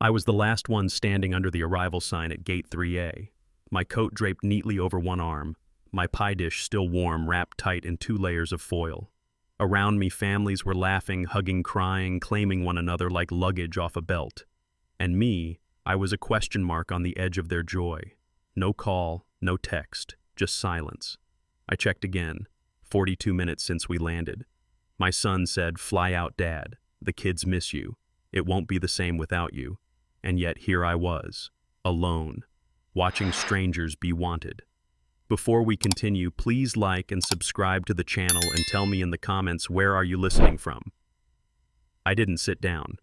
I was the last one standing under the arrival sign at Gate 3A, my coat draped neatly over one arm, my pie dish still warm, wrapped tight in 2 layers of foil. Around me, families were laughing, hugging, crying, claiming one another like luggage off a belt. And me, I was a question mark on the edge of their joy. No call, no text, just silence. I checked again, 42 minutes since we landed. My son said, "Fly out, Dad. The kids miss you. It won't be the same without you." And yet here I was, alone, watching strangers be wanted. Before we continue, please like and subscribe to the channel and tell me in the comments where are you listening from. I didn't sit down.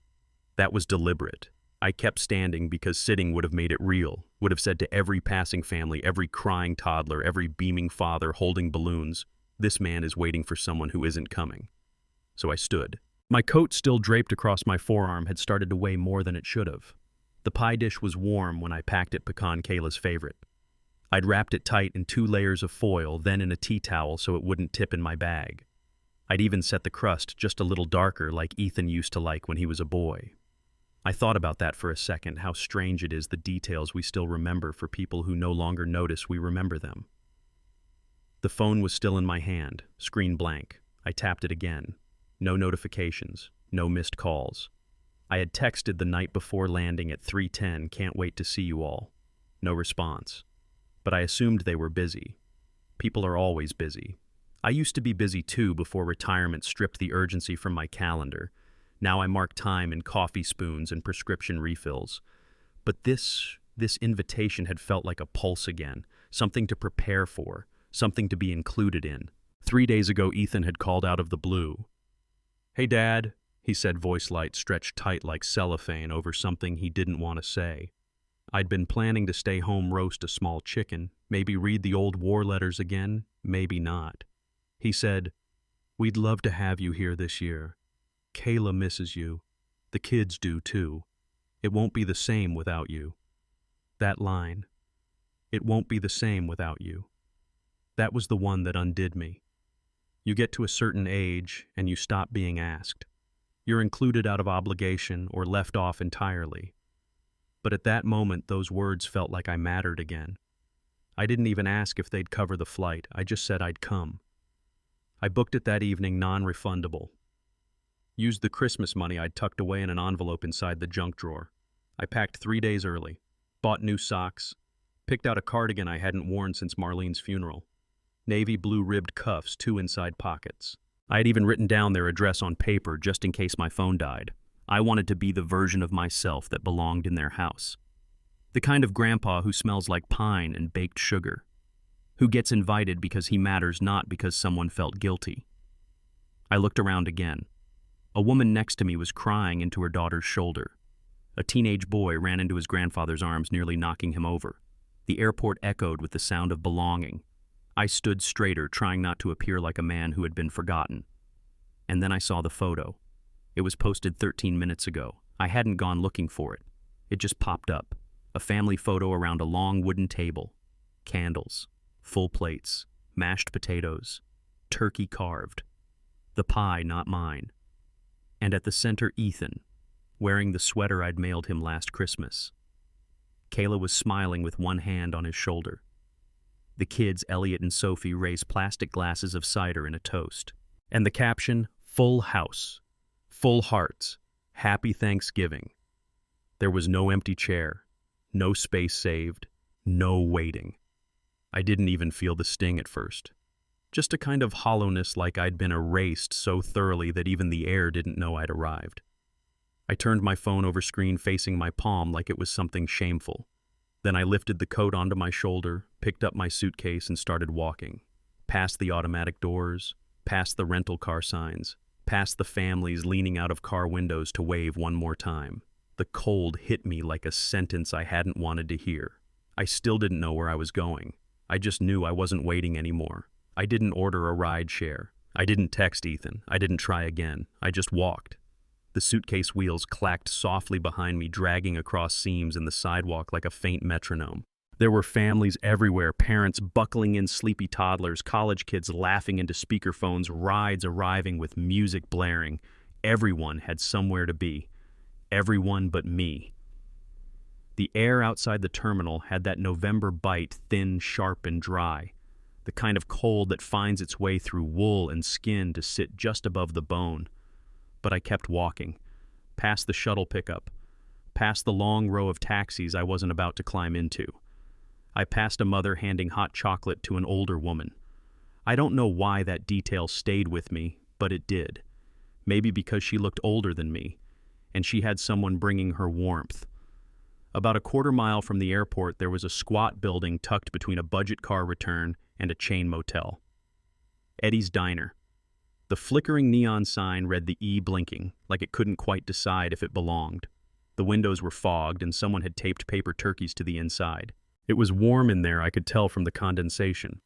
That was deliberate. I kept standing because sitting would have made it real, would have said to every passing family, every crying toddler, every beaming father holding balloons, this man is waiting for someone who isn't coming. So I stood. My coat still draped across my forearm had started to weigh more than it should have. The pie dish was warm when I packed it pecan Kayla's favorite. I'd wrapped it tight in 2 layers of foil, then in a tea towel so it wouldn't tip in my bag. I'd even set the crust just a little darker like Ethan used to like when he was a boy. I thought about that for a second, how strange it is the details we still remember for people who no longer notice we remember them. The phone was still in my hand, screen blank. I tapped it again. No notifications, no missed calls. I had texted the night before landing at 3:10, "Can't wait to see you all." No response. But I assumed they were busy. People are always busy. I used to be busy too before retirement stripped the urgency from my calendar. Now I mark time in coffee spoons and prescription refills. But this invitation had felt like a pulse again, something to prepare for, something to be included in. 3 days ago, Ethan had called out of the blue. "Hey, Dad," he said, voice light stretched tight like cellophane over something he didn't want to say. I'd been planning to stay home, roast a small chicken, maybe read the old war letters again, maybe not. He said, "We'd love to have you here this year. Kayla misses you. The kids do too. It won't be the same without you." That line, "It won't be the same without you." That was the one that undid me. You get to a certain age and you stop being asked. You're included out of obligation or left off entirely. But at that moment, those words felt like I mattered again. I didn't even ask if they'd cover the flight. I just said I'd come. I booked it that evening, non-refundable. Used the Christmas money I'd tucked away in an envelope inside the junk drawer. I packed 3 days early, bought new socks, picked out a cardigan I hadn't worn since Marlene's funeral. Navy blue ribbed cuffs, 2 inside pockets. I had even written down their address on paper just in case my phone died. I wanted to be the version of myself that belonged in their house. The kind of grandpa who smells like pine and baked sugar. Who gets invited because he matters, not because someone felt guilty. I looked around again. A woman next to me was crying into her daughter's shoulder. A teenage boy ran into his grandfather's arms, nearly knocking him over. The airport echoed with the sound of belonging. I stood straighter, trying not to appear like a man who had been forgotten. And then I saw the photo. It was posted 13 minutes ago. I hadn't gone looking for it. It just popped up. A family photo around a long wooden table. Candles, full plates, mashed potatoes, turkey carved. The pie not mine. And at the center, Ethan, wearing the sweater I'd mailed him last Christmas. Kayla was smiling with one hand on his shoulder. The kids, Elliot and Sophie, raised plastic glasses of cider in a toast. And the caption, "Full house. Full hearts. Happy Thanksgiving." There was no empty chair, no space saved, no waiting. I didn't even feel the sting at first. Just a kind of hollowness, like I'd been erased so thoroughly that even the air didn't know I'd arrived. I turned my phone over screen facing my palm like it was something shameful. Then I lifted the coat onto my shoulder, picked up my suitcase and started walking. Past the automatic doors, past the rental car signs, past the families leaning out of car windows to wave one more time. The cold hit me like a sentence I hadn't wanted to hear. I still didn't know where I was going. I just knew I wasn't waiting anymore. I didn't order a ride share. I didn't text Ethan. I didn't try again. I just walked. The suitcase wheels clacked softly behind me, dragging across seams in the sidewalk like a faint metronome. There were families everywhere, parents buckling in sleepy toddlers, college kids laughing into speakerphones, rides arriving with music blaring. Everyone had somewhere to be. Everyone but me. The air outside the terminal had that November bite, thin, sharp, and dry, the kind of cold that finds its way through wool and skin to sit just above the bone. But I kept walking, past the shuttle pickup, past the long row of taxis I wasn't about to climb into. I passed a mother handing hot chocolate to an older woman. I don't know why that detail stayed with me, but it did. Maybe because she looked older than me, and she had someone bringing her warmth. About a quarter-mile from the airport, there was a squat building tucked between a budget car return and a chain motel. Eddie's Diner. The flickering neon sign read the E blinking, like it couldn't quite decide if it belonged. The windows were fogged, and someone had taped paper turkeys to the inside. It was warm in there, I could tell from the condensation.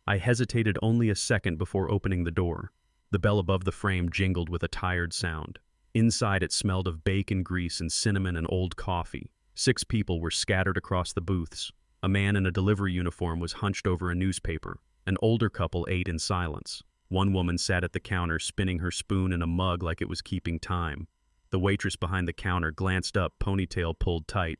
I hesitated only a second before opening the door. The bell above the frame jingled with a tired sound. Inside, it smelled of bacon grease and cinnamon and old coffee. 6 people were scattered across the booths. A man in a delivery uniform was hunched over a newspaper. An older couple ate in silence. One woman sat at the counter spinning her spoon in a mug like it was keeping time. The waitress behind the counter glanced up, ponytail pulled tight.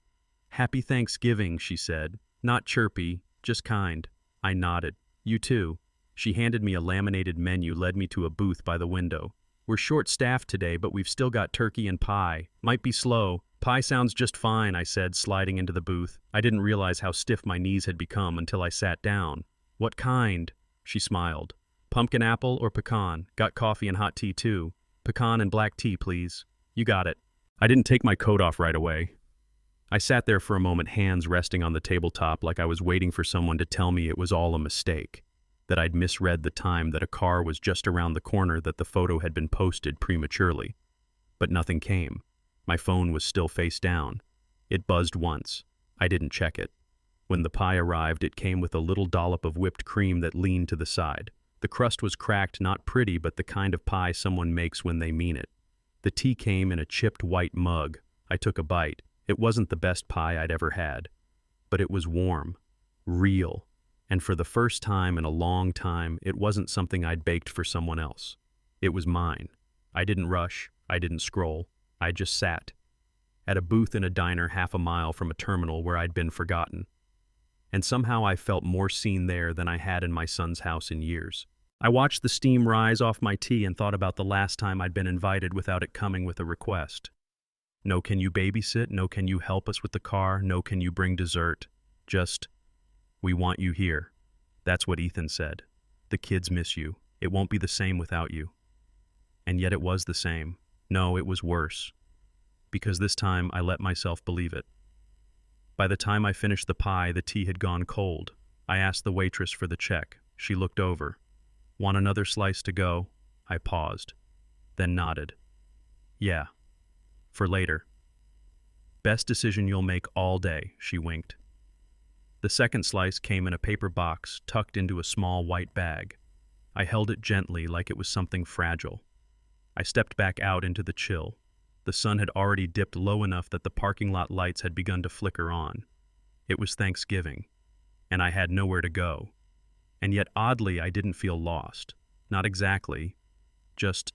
"Happy Thanksgiving," she said. Not chirpy, just kind. I nodded. "You too." She handed me a laminated menu, led me to a booth by the window. "We're short-staffed today, but we've still got turkey and pie. Might be slow." "Pie sounds just fine," I said, sliding into the booth. I didn't realize how stiff my knees had become until I sat down. "What kind?" She smiled. "Pumpkin apple or pecan? Got coffee and hot tea too." "Pecan and black tea, please." "You got it." I didn't take my coat off right away. I sat there for a moment, hands resting on the tabletop like I was waiting for someone to tell me it was all a mistake, that I'd misread the time, that a car was just around the corner, that the photo had been posted prematurely. But nothing came. My phone was still face down. It buzzed once. I didn't check it. When the pie arrived, it came with a little dollop of whipped cream that leaned to the side. The crust was cracked, not pretty, but the kind of pie someone makes when they mean it. The tea came in a chipped white mug. I took a bite. It wasn't the best pie I'd ever had, but it was warm, real, and for the first time in a long time, it wasn't something I'd baked for someone else. It was mine. I didn't rush. I didn't scroll. I just sat at a booth in a diner half a mile from a terminal where I'd been forgotten. And somehow I felt more seen there than I had in my son's house in years. I watched the steam rise off my tea and thought about the last time I'd been invited without it coming with a request. No, can you babysit? No, can you help us with the car? No, can you bring dessert? Just, "We want you here." That's what Ethan said. "The kids miss you. It won't be the same without you." And yet it was the same. No, it was worse. Because this time I let myself believe it. By the time I finished the pie, the tea had gone cold. I asked the waitress for the check. She looked over. "Want another slice to go?" I paused, then nodded. "Yeah. For later." "Best decision you'll make all day," she winked. The second slice came in a paper box tucked into a small white bag. I held it gently like it was something fragile. I stepped back out into the chill. The sun had already dipped low enough that the parking lot lights had begun to flicker on. It was Thanksgiving, and I had nowhere to go. And yet oddly, I didn't feel lost. Not exactly. Just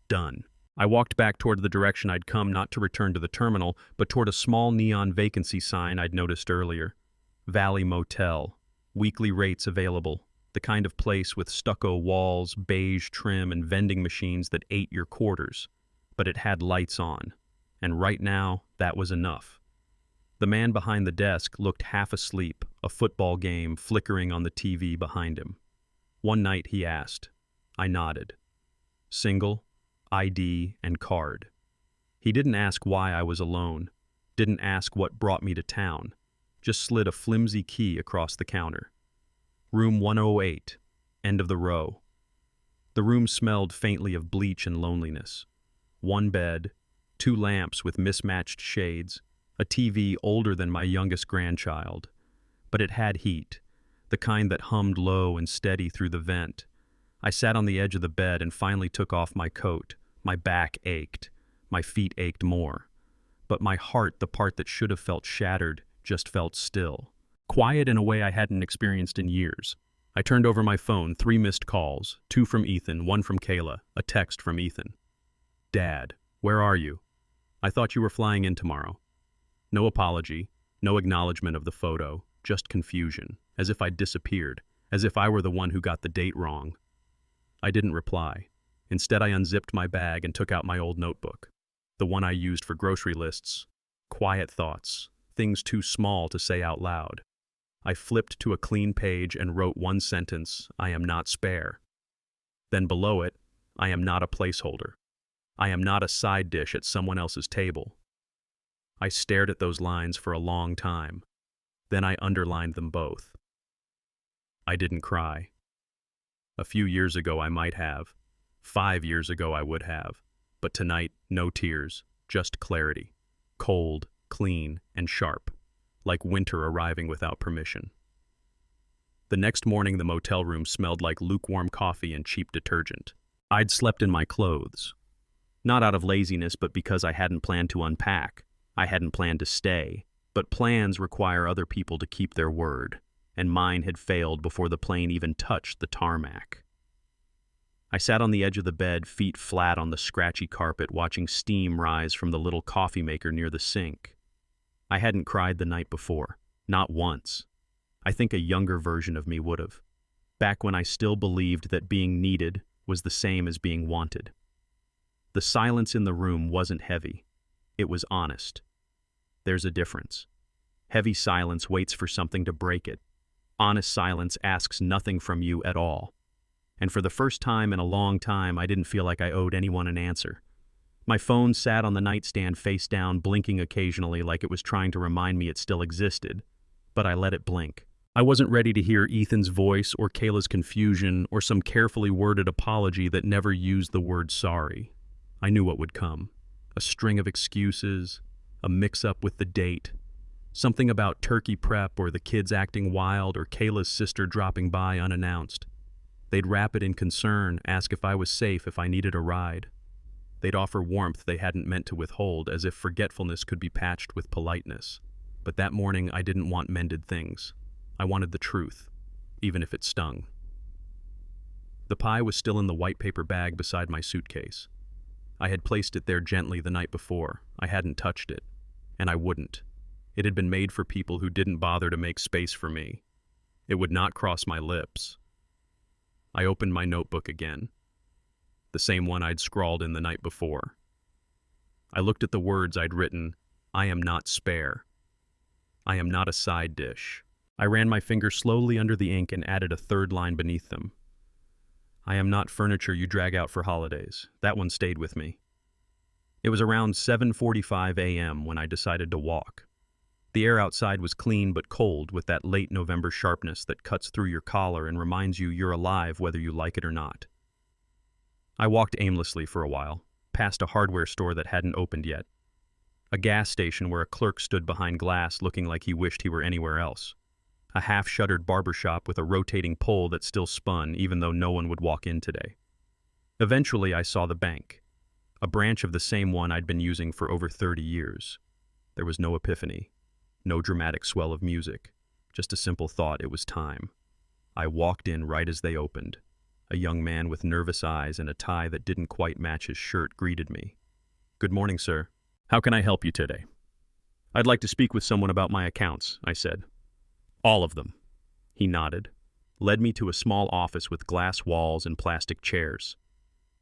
done. I walked back toward the direction I'd come, not to return to the terminal, but toward a small neon vacancy sign I'd noticed earlier. Valley Motel. Weekly rates available. The kind of place with stucco walls, beige trim, and vending machines that ate your quarters. But it had lights on. And right now, that was enough. The man behind the desk looked half asleep, a football game flickering on the TV behind him. One night he asked. I nodded. Single, ID, and card. He didn't ask why I was alone, didn't ask what brought me to town, just slid a flimsy key across the counter. Room 108, end of the row. The room smelled faintly of bleach and loneliness. One bed, 2 lamps with mismatched shades, a TV older than my youngest grandchild. But it had heat, the kind that hummed low and steady through the vent. I sat on the edge of the bed and finally took off my coat. My back ached. My feet ached more. But my heart, the part that should have felt shattered, just felt still. Quiet in a way I hadn't experienced in years. I turned over my phone, 3 missed calls, 2 from Ethan, 1 from Kayla, a text from Ethan. Dad, where are you? I thought you were flying in tomorrow. No apology, no acknowledgement of the photo, just confusion, as if I'd disappeared, as if I were the one who got the date wrong. I didn't reply. Instead, I unzipped my bag and took out my old notebook, the one I used for grocery lists. Quiet thoughts, things too small to say out loud. I flipped to a clean page and wrote one sentence: I am not spare. Then below it, I am not a placeholder. I am not a side dish at someone else's table. I stared at those lines for a long time. Then I underlined them both. I didn't cry. A few years ago I might have. 5 years ago I would have. But tonight, no tears, just clarity. Cold, clean, and sharp, like winter arriving without permission. The next morning the motel room smelled like lukewarm coffee and cheap detergent. I'd slept in my clothes. Not out of laziness, but because I hadn't planned to unpack. I hadn't planned to stay. But plans require other people to keep their word, and mine had failed before the plane even touched the tarmac. I sat on the edge of the bed, feet flat on the scratchy carpet, watching steam rise from the little coffee maker near the sink. I hadn't cried the night before, not once. I think a younger version of me would have, back when I still believed that being needed was the same as being wanted. The silence in the room wasn't heavy. It was honest. There's a difference. Heavy silence waits for something to break it. Honest silence asks nothing from you at all. And for the first time in a long time, I didn't feel like I owed anyone an answer. My phone sat on the nightstand face down, blinking occasionally like it was trying to remind me it still existed. But I let it blink. I wasn't ready to hear Ethan's voice or Kayla's confusion or some carefully worded apology that never used the word sorry. I knew what would come. A string of excuses, a mix-up with the date, something about turkey prep or the kids acting wild or Kayla's sister dropping by unannounced. They'd wrap it in concern, ask if I was safe, if I needed a ride. They'd offer warmth they hadn't meant to withhold, as if forgetfulness could be patched with politeness. But that morning I didn't want mended things. I wanted the truth, even if it stung. The pie was still in the white paper bag beside my suitcase. I had placed it there gently the night before. I hadn't touched it, and I wouldn't. It had been made for people who didn't bother to make space for me. It would not cross my lips. I opened my notebook again, the same one I'd scrawled in the night before. I looked at the words I'd written: I am not spare. I am not a side dish. I ran my finger slowly under the ink and added a third line beneath them. I am not furniture you drag out for holidays. That one stayed with me. It was around 7:45 a.m. when I decided to walk. The air outside was clean but cold, with that late November sharpness that cuts through your collar and reminds you you're alive whether you like it or not. I walked aimlessly for a while, past a hardware store that hadn't opened yet, a gas station where a clerk stood behind glass looking like he wished he were anywhere else, a half-shuttered barber shop with a rotating pole that still spun even though no one would walk in today. Eventually I saw the bank, a branch of the same one I'd been using for over 30 years. There was no epiphany. No dramatic swell of music, just a simple thought: it was time. I walked in right as they opened. A young man with nervous eyes and a tie that didn't quite match his shirt greeted me. "Good morning, sir. How can I help you today?" "I'd like to speak with someone about my accounts," I said. "All of them." He nodded, led me to a small office with glass walls and plastic chairs.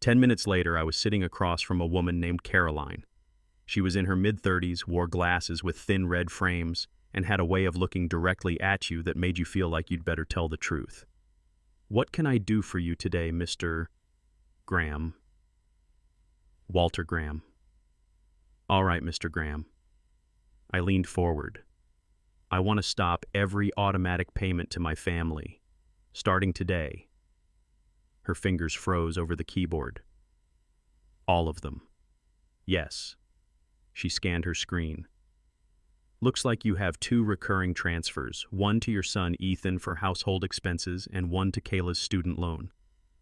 10 minutes later, I was sitting across from a woman named Caroline. She was in her mid-30s, wore glasses with thin red frames, and had a way of looking directly at you that made you feel like you'd better tell the truth. "What can I do for you today, Mr. Graham?" "Walter Graham." "All right, Mr. Graham." I leaned forward. "I want to stop every automatic payment to my family, starting today." Her fingers froze over the keyboard. "All of them." "Yes." She scanned her screen. "Looks like you have 2 recurring transfers, one to your son Ethan for household expenses and one to Kayla's student loan.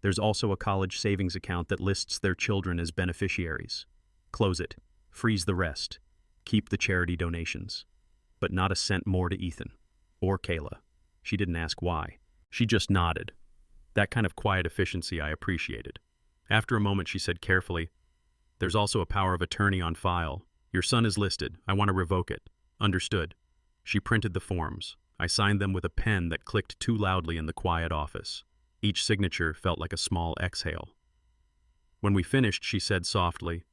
There's also a college savings account that lists their children as beneficiaries. Close it. Freeze the rest. Keep the charity donations. But not a cent more to Ethan. Or Kayla." She didn't ask why. She just nodded. That kind of quiet efficiency I appreciated. After a moment she said carefully, "There's also a power of attorney on file. Your son is listed. I want to revoke it." Understood. She printed the forms. I signed them with a pen that clicked too loudly in the quiet office. Each signature felt like a small exhale. When we finished, she said softly,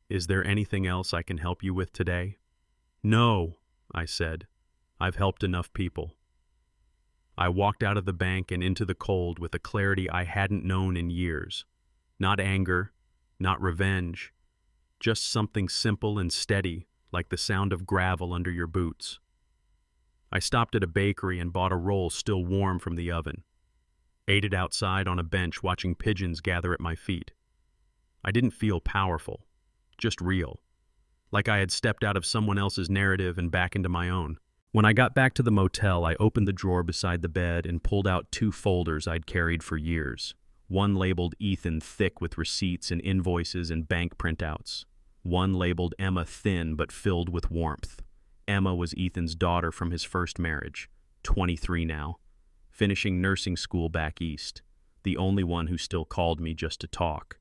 "Is there anything else I can help you with today?" "No," I said. "I've helped enough people." I walked out of the bank and into the cold with a clarity I hadn't known in years. Not anger, not revenge, just something simple and steady, like the sound of gravel under your boots. I stopped at a bakery and bought a roll still warm from the oven. Ate it outside on a bench watching pigeons gather at my feet. I didn't feel powerful, just real. Like I had stepped out of someone else's narrative and back into my own. When I got back to the motel, I opened the drawer beside the bed and pulled out 2 folders I'd carried for years. One labeled Ethan, thick with receipts and invoices and bank printouts. One labeled Emma, thin but filled with warmth. Emma was Ethan's daughter from his first marriage, 23 now, finishing nursing school back east, the only one who still called me just to talk,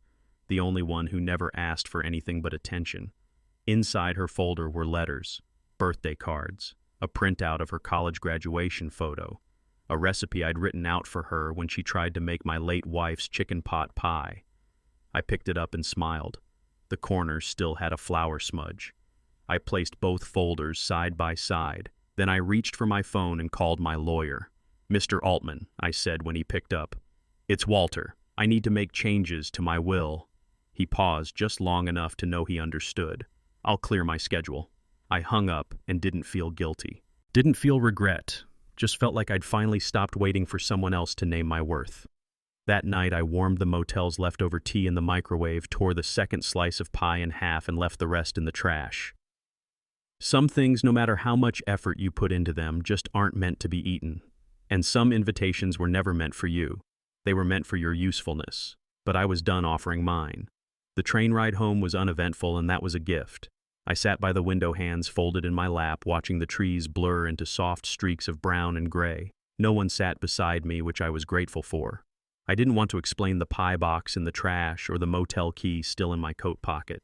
the only one who never asked for anything but attention. Inside her folder were letters, birthday cards, a printout of her college graduation photo, a recipe I'd written out for her when she tried to make my late wife's chicken pot pie. I picked it up and smiled. The corners still had a flour smudge. I placed both folders side by side. Then I reached for my phone and called my lawyer. "Mr. Altman," I said when he picked up. "It's Walter. I need to make changes to my will." He paused just long enough to know he understood. "I'll clear my schedule." I hung up and didn't feel guilty. Didn't feel regret. Just felt like I'd finally stopped waiting for someone else to name my worth. That night, I warmed the motel's leftover tea in the microwave, tore the second slice of pie in half, and left the rest in the trash. Some things, no matter how much effort you put into them, just aren't meant to be eaten. And some invitations were never meant for you. They were meant for your usefulness. But I was done offering mine. The train ride home was uneventful, and that was a gift. I sat by the window, hands folded in my lap, watching the trees blur into soft streaks of brown and gray. No one sat beside me, which I was grateful for. I didn't want to explain the pie box in the trash or the motel key still in my coat pocket.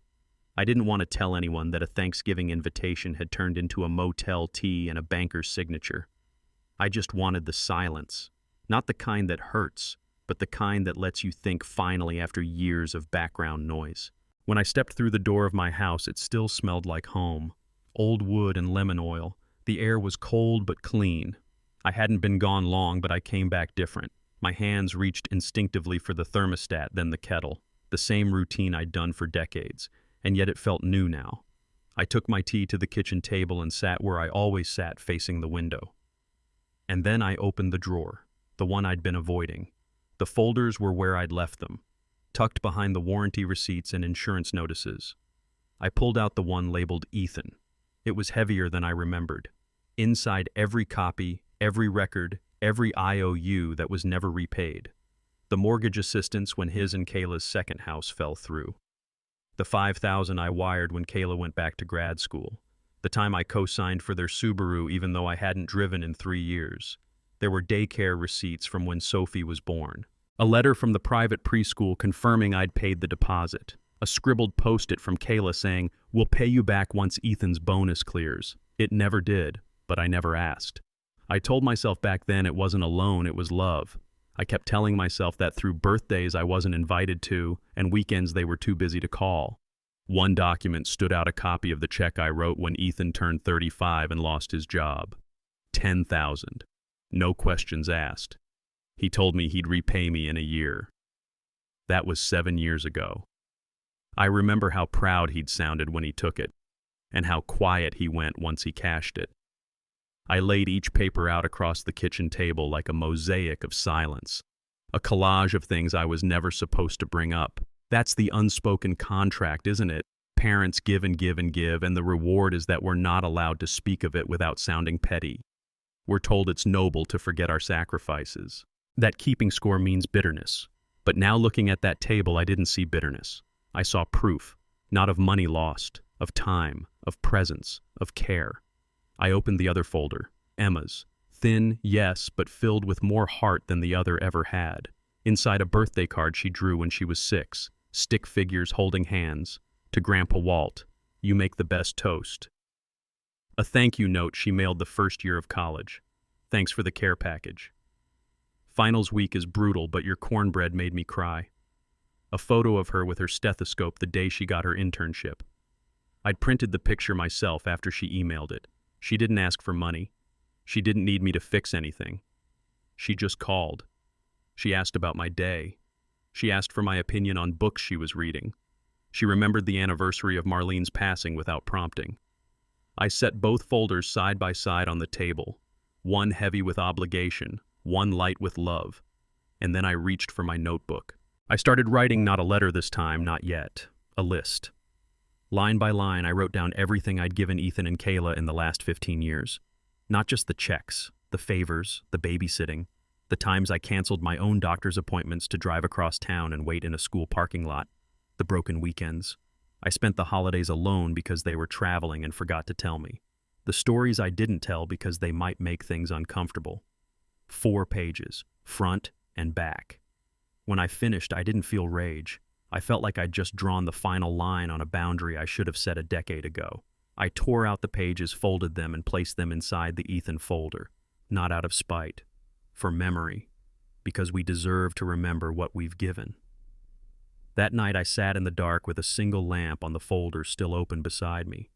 I didn't want to tell anyone that a Thanksgiving invitation had turned into a motel tea and a banker's signature. I just wanted the silence. Not the kind that hurts, but the kind that lets you think finally after years of background noise. When I stepped through the door of my house, it still smelled like home. Old wood and lemon oil. The air was cold but clean. I hadn't been gone long, but I came back different. My hands reached instinctively for the thermostat, then the kettle. The same routine I'd done for decades, and yet it felt new now. I took my tea to the kitchen table and sat where I always sat, facing the window. And then I opened the drawer, the one I'd been avoiding. The folders were where I'd left them, tucked behind the warranty receipts and insurance notices. I pulled out the one labeled Ethan. It was heavier than I remembered. Inside every copy, every record, every IOU that was never repaid. The mortgage assistance when his and Kayla's second house fell through. The $5,000 I wired when Kayla went back to grad school. The time I co-signed for their Subaru even though I hadn't driven in 3 years. There were daycare receipts from when Sophie was born. A letter from the private preschool confirming I'd paid the deposit. A scribbled post-it from Kayla saying, "We'll pay you back once Ethan's bonus clears." It never did, but I never asked. I told myself back then it wasn't a loan, it was love. I kept telling myself that through birthdays I wasn't invited to, and weekends they were too busy to call. One document stood out, a copy of the check I wrote when Ethan turned 35 and lost his job. $10,000. No questions asked. He told me he'd repay me in a year. That was 7 years ago. I remember how proud he'd sounded when he took it, and how quiet he went once he cashed it. I laid each paper out across the kitchen table like a mosaic of silence, a collage of things I was never supposed to bring up. That's the unspoken contract, isn't it? Parents give and give and give, and the reward is that we're not allowed to speak of it without sounding petty. We're told it's noble to forget our sacrifices. That keeping score means bitterness. But now looking at that table, I didn't see bitterness. I saw proof, not of money lost, of time, of presence, of care. I opened the other folder, Emma's. Thin, yes, but filled with more heart than the other ever had. Inside a birthday card she drew when she was 6, stick figures holding hands. To Grandpa Walt, "You make the best toast." A thank you note she mailed the first year of college. Thanks for the care package. Finals week is brutal, but your cornbread made me cry. A photo of her with her stethoscope the day she got her internship. I'd printed the picture myself after she emailed it. She didn't ask for money. She didn't need me to fix anything. She just called. She asked about my day. She asked for my opinion on books she was reading. She remembered the anniversary of Marlene's passing without prompting. I set both folders side by side on the table, one heavy with obligation, one light with love, and then I reached for my notebook. I started writing not a letter this time, not yet, a list. Line by line, I wrote down everything I'd given Ethan and Kayla in the last 15 years. Not just the checks, the favors, the babysitting, the times I canceled my own doctor's appointments to drive across town and wait in a school parking lot, the broken weekends. I spent the holidays alone because they were traveling and forgot to tell me. The stories I didn't tell because they might make things uncomfortable. 4 pages, front and back. When I finished, I didn't feel rage. I felt like I'd just drawn the final line on a boundary I should have set a decade ago. I tore out the pages, folded them, and placed them inside the Ethan folder. Not out of spite, for memory, because we deserve to remember what we've given. That night I sat in the dark with a single lamp on the folder still open beside me.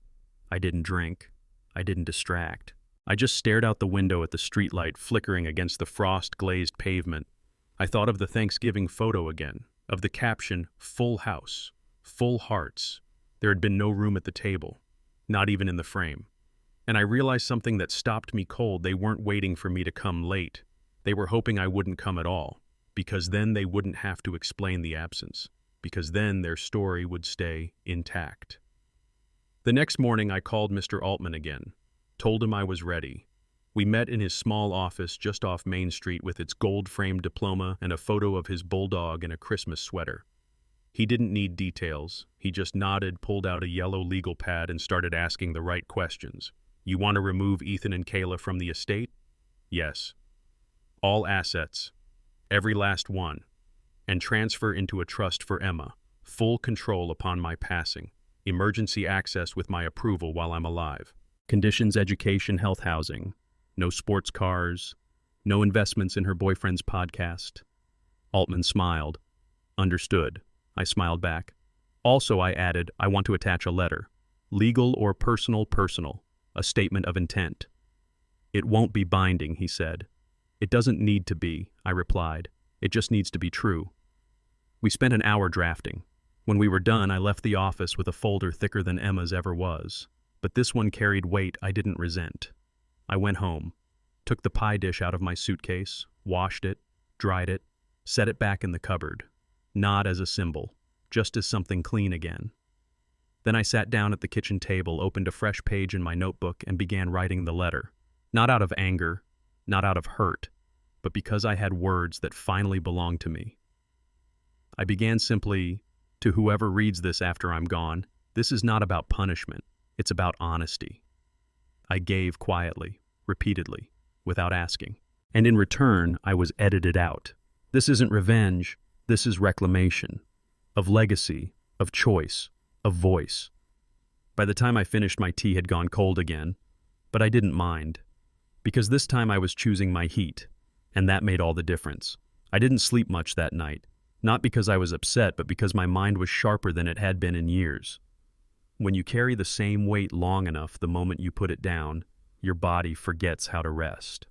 I didn't drink. I didn't distract. I just stared out the window at the streetlight flickering against the frost-glazed pavement. I thought of the Thanksgiving photo again, of the caption, "Full house, full hearts." There had been no room at the table, not even in the frame. And I realized something that stopped me cold. They weren't waiting for me to come late. They were hoping I wouldn't come at all, because then they wouldn't have to explain the absence, because then their story would stay intact. The next morning I called Mr. Altman again, told him I was ready. We met in his small office just off Main Street with its gold-framed diploma and a photo of his bulldog in a Christmas sweater. He didn't need details. He just nodded, pulled out a yellow legal pad, and started asking the right questions. You want to remove Ethan and Kayla from the estate? Yes. All assets, every last one, and transfer into a trust for Emma, full control upon my passing, emergency access with my approval while I'm alive. Conditions: education, health, housing. No sports cars, no investments in her boyfriend's podcast. Altman smiled. Understood. I smiled back. Also, I added, I want to attach a letter. Legal or personal, a statement of intent. It won't be binding, he said. It doesn't need to be, I replied. It just needs to be true. We spent an hour drafting. When we were done, I left the office with a folder thicker than Emma's ever was. But this one carried weight I didn't resent. I went home, took the pie dish out of my suitcase, washed it, dried it, set it back in the cupboard. Not as a symbol, just as something clean again. Then I sat down at the kitchen table, opened a fresh page in my notebook, and began writing the letter. Not out of anger, not out of hurt, but because I had words that finally belonged to me. I began simply, to whoever reads this after I'm gone, this is not about punishment, it's about honesty. I gave quietly, repeatedly, without asking. And in return, I was edited out. This isn't revenge, this is reclamation. Of legacy, of choice, of voice. By the time I finished, my tea had gone cold again, but I didn't mind. Because this time I was choosing my heat, and that made all the difference. I didn't sleep much that night, not because I was upset, but because my mind was sharper than it had been in years. When you carry the same weight long enough, the moment you put it down, your body forgets how to rest.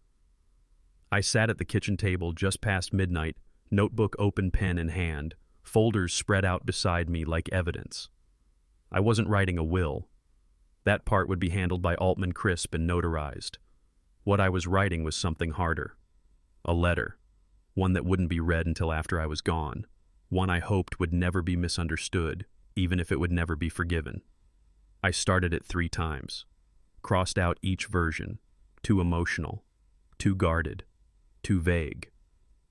I sat at the kitchen table just past midnight, notebook open, pen in hand, folders spread out beside me like evidence. I wasn't writing a will. That part would be handled by Altman crisp and notarized. What I was writing was something harder. A letter. One that wouldn't be read until after I was gone. One I hoped would never be misunderstood, even if it would never be forgiven. I started it 3 times. Crossed out each version. Too emotional. Too guarded. Too vague.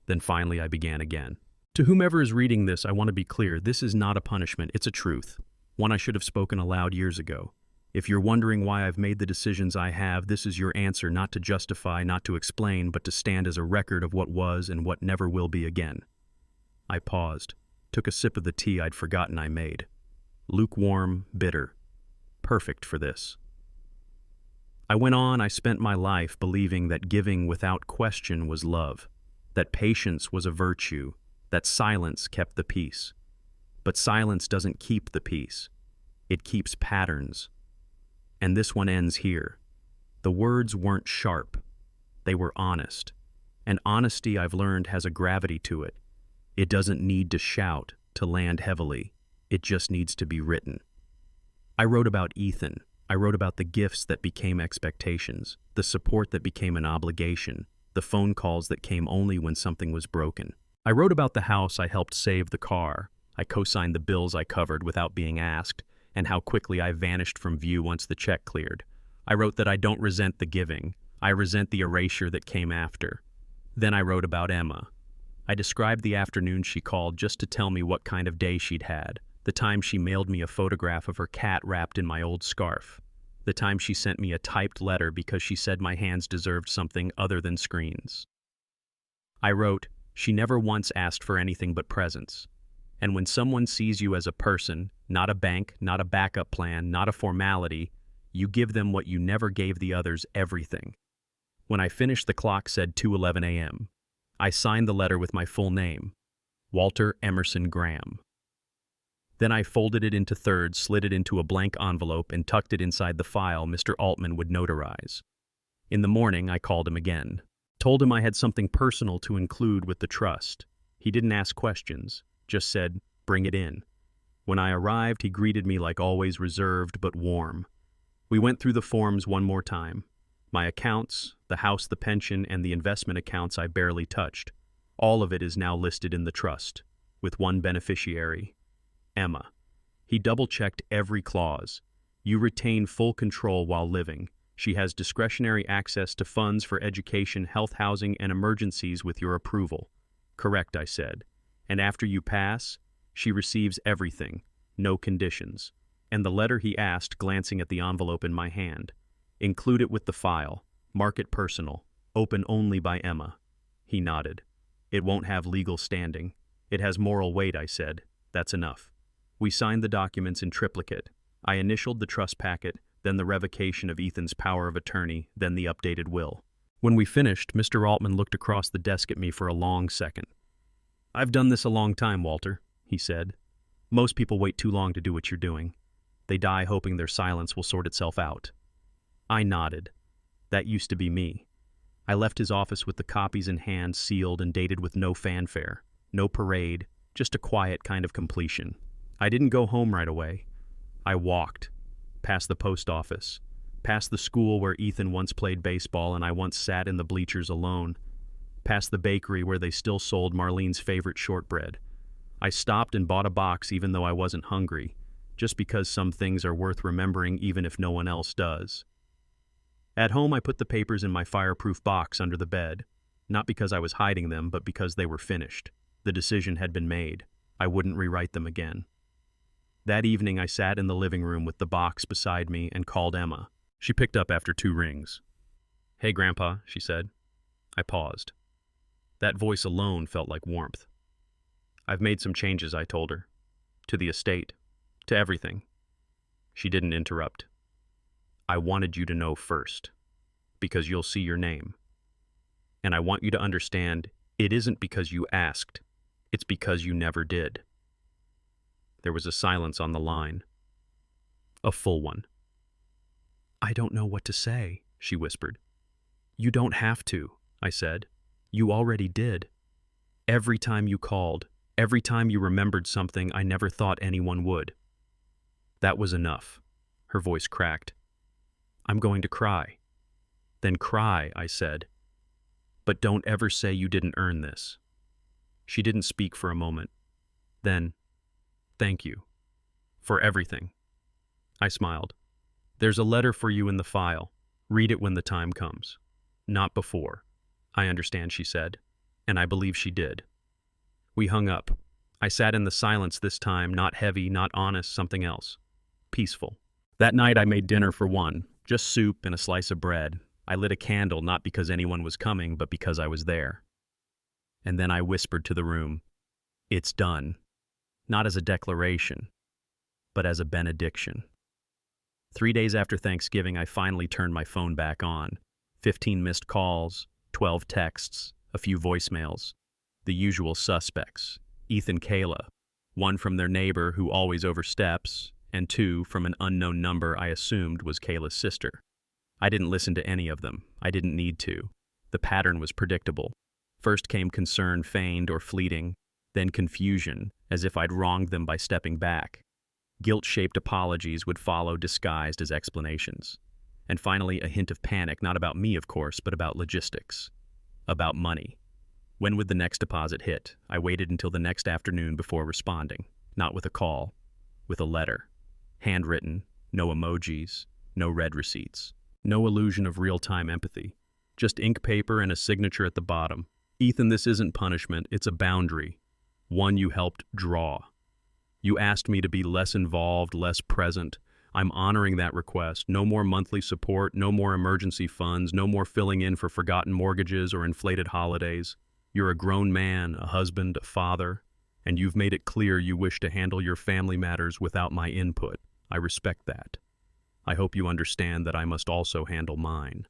Then finally I began again. To whomever is reading this, I want to be clear, this is not a punishment, it's a truth. One I should have spoken aloud years ago. If you're wondering why I've made the decisions I have, this is your answer, not to justify, not to explain, but to stand as a record of what was and what never will be again. I paused, took a sip of the tea I'd forgotten I made. Lukewarm, bitter. Perfect for this. I spent my life believing that giving without question was love, that patience was a virtue, that silence kept the peace. But silence doesn't keep the peace. It keeps patterns. And this one ends here. The words weren't sharp. They were honest. And honesty, I've learned, has a gravity to it. It doesn't need to shout to land heavily. It just needs to be written. I wrote about Ethan. I wrote about the gifts that became expectations, the support that became an obligation, the phone calls that came only when something was broken. I wrote about the house I helped save, the car. I co-signed the bills I covered without being asked, and how quickly I vanished from view once the check cleared. I wrote that I don't resent the giving. I resent the erasure that came after. Then I wrote about Emma. I described the afternoon she called just to tell me what kind of day she'd had, the time she mailed me a photograph of her cat wrapped in my old scarf, the time she sent me a typed letter because she said my hands deserved something other than screens. I wrote, she never once asked for anything but presence. And when someone sees you as a person, not a bank, not a backup plan, not a formality, you give them what you never gave the others, everything. When I finished, the clock said 2:11 a.m. I signed the letter with my full name, Walter Emerson Graham. Then I folded it into thirds, slid it into a blank envelope, and tucked it inside the file Mr. Altman would notarize. In the morning, I called him again. Told him I had something personal to include with the trust. He didn't ask questions, just said, bring it in. When I arrived, he greeted me like always, reserved but warm. We went through the forms one more time. My accounts, the house, the pension, and the investment accounts I barely touched. All of it is now listed in the trust, with one beneficiary, Emma. He double-checked every clause. You retain full control while living. She has discretionary access to funds for education, health, housing, and emergencies with your approval. Correct, I said. And after you pass, she receives everything, no conditions. And the letter he asked, glancing at the envelope in my hand. Include it with the file. Mark it personal. Open only by Emma. He nodded. It won't have legal standing. It has moral weight, I said. That's enough. We signed the documents in triplicate. I initialed the trust packet, then the revocation of Ethan's power of attorney, then the updated will. When we finished, Mr. Altman looked across the desk at me for a long second. I've done this a long time, Walter, he said. Most people wait too long to do what you're doing. They die hoping their silence will sort itself out. I nodded. That used to be me. I left his office with the copies in hand, sealed and dated with no fanfare, no parade, just a quiet kind of completion. I didn't go home right away. I walked, past the post office, past the school where Ethan once played baseball and I once sat in the bleachers alone, past the bakery where they still sold Marlene's favorite shortbread. I stopped and bought a box even though I wasn't hungry, just because some things are worth remembering even if no one else does. At home, I put the papers in my fireproof box under the bed, not because I was hiding them, but because they were finished. The decision had been made. I wouldn't rewrite them again. That evening, I sat in the living room with the box beside me and called Emma. She picked up after 2 rings. Hey, Grandpa, she said. I paused. That voice alone felt like warmth. I've made some changes, I told her. To the estate. To everything. She didn't interrupt. I wanted you to know first, because you'll see your name. And I want you to understand, it isn't because you asked, it's because you never did. There was a silence on the line. A full one. I don't know what to say, she whispered. You don't have to, I said. You already did. Every time you called, every time you remembered something I never thought anyone would. That was enough. Her voice cracked. I'm going to cry. Then cry, I said. But don't ever say you didn't earn this. She didn't speak for a moment. Then, thank you. For everything. I smiled. There's a letter for you in the file. Read it when the time comes. Not before. I understand, she said. And I believe she did. We hung up. I sat in the silence this time, not heavy, not honest, something else. Peaceful. That night I made dinner for one. Just soup and a slice of bread. I lit a candle not because anyone was coming, but because I was there. And then I whispered to the room, it's done. Not as a declaration, but as a benediction. 3 days after Thanksgiving, I finally turned my phone back on. 15 missed calls, 12 texts, a few voicemails. The usual suspects. Ethan, Kayla. One from their neighbor who always oversteps, and two from an unknown number I assumed was Kayla's sister. I didn't listen to any of them. I didn't need to. The pattern was predictable. First came concern, feigned or fleeting, then confusion, as if I'd wronged them by stepping back. Guilt-shaped apologies would follow disguised as explanations. And finally, a hint of panic, not about me, of course, but about logistics. About money. When would the next deposit hit? I waited until the next afternoon before responding. Not with a call, with a letter. Handwritten, no emojis, no red receipts. No illusion of real-time empathy. Just ink paper and a signature at the bottom. Ethan, this isn't punishment, it's a boundary. One you helped draw. You asked me to be less involved, less present. I'm honoring that request. No more monthly support, no more emergency funds, no more filling in for forgotten mortgages or inflated holidays. You're a grown man, a husband, a father, and you've made it clear you wish to handle your family matters without my input. I respect that. I hope you understand that I must also handle mine.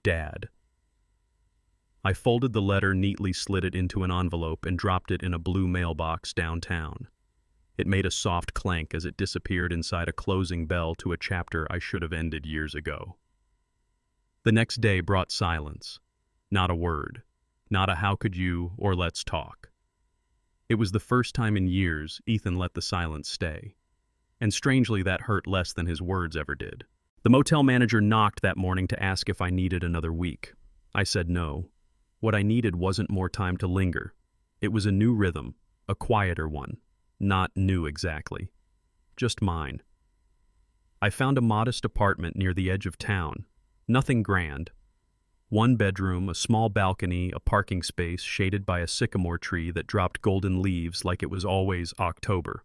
Dad. I folded the letter, neatly slid it into an envelope, and dropped it in a blue mailbox downtown. It made a soft clank as it disappeared inside a closing bell to a chapter I should have ended years ago. The next day brought silence. Not a word. Not a how could you or let's talk. It was the first time in years Ethan let the silence stay. And strangely, that hurt less than his words ever did. The motel manager knocked that morning to ask if I needed another week. I said no. What I needed wasn't more time to linger. It was a new rhythm, a quieter one. Not new exactly. Just mine. I found a modest apartment near the edge of town. Nothing grand. 1 bedroom, a small balcony, a parking space shaded by a sycamore tree that dropped golden leaves like it was always October.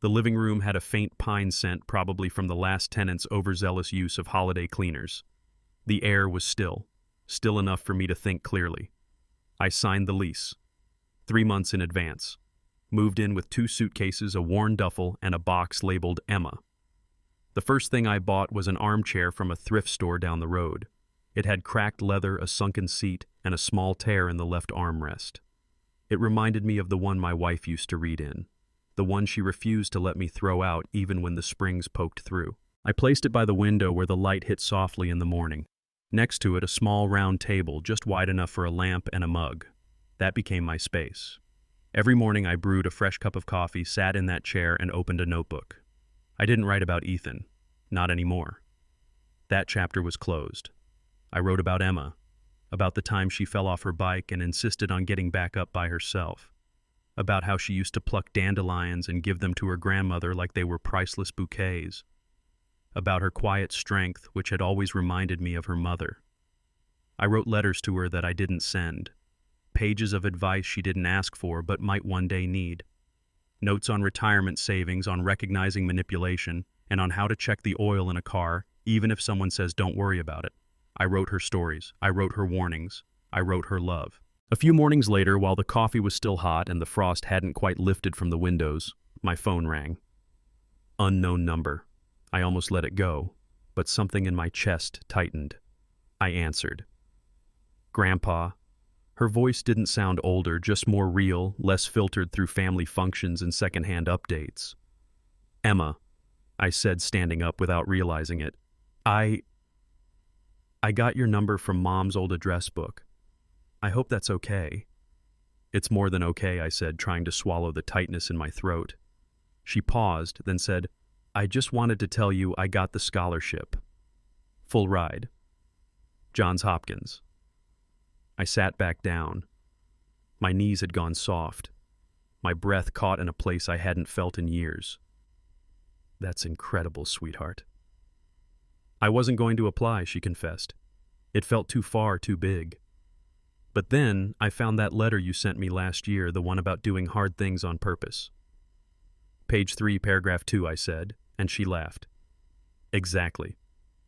The living room had a faint pine scent, probably from the last tenant's overzealous use of holiday cleaners. The air was still enough for me to think clearly. I signed the lease. 3 months in advance. Moved in with 2 suitcases, a worn duffel, and a box labeled Emma. The first thing I bought was an armchair from a thrift store down the road. It had cracked leather, a sunken seat, and a small tear in the left armrest. It reminded me of the one my wife used to read in. The one she refused to let me throw out even when the springs poked through. I placed it by the window where the light hit softly in the morning. Next to it, a small round table, just wide enough for a lamp and a mug. That became my space. Every morning I brewed a fresh cup of coffee, sat in that chair, and opened a notebook. I didn't write about Ethan. Not anymore. That chapter was closed. I wrote about Emma, about the time she fell off her bike and insisted on getting back up by herself, about how she used to pluck dandelions and give them to her grandmother like they were priceless bouquets, about her quiet strength, which had always reminded me of her mother. I wrote letters to her that I didn't send, pages of advice she didn't ask for but might one day need, notes on retirement savings, on recognizing manipulation, and on how to check the oil in a car, even if someone says don't worry about it. I wrote her stories. I wrote her warnings. I wrote her love. A few mornings later, while the coffee was still hot and the frost hadn't quite lifted from the windows, my phone rang. Unknown number. I almost let it go, but something in my chest tightened. I answered. Grandpa. Her voice didn't sound older, just more real, less filtered through family functions and secondhand updates. Emma, I said, standing up without realizing it. I got your number from Mom's old address book. I hope that's okay. It's more than okay, I said, trying to swallow the tightness in my throat. She paused, then said, I just wanted to tell you I got the scholarship. Full ride. Johns Hopkins. I sat back down. My knees had gone soft. My breath caught in a place I hadn't felt in years. That's incredible, sweetheart. I wasn't going to apply, she confessed. It felt too far, too big. But then I found that letter you sent me last year, the one about doing hard things on purpose. Page 3, paragraph 2, I said, and she laughed. Exactly.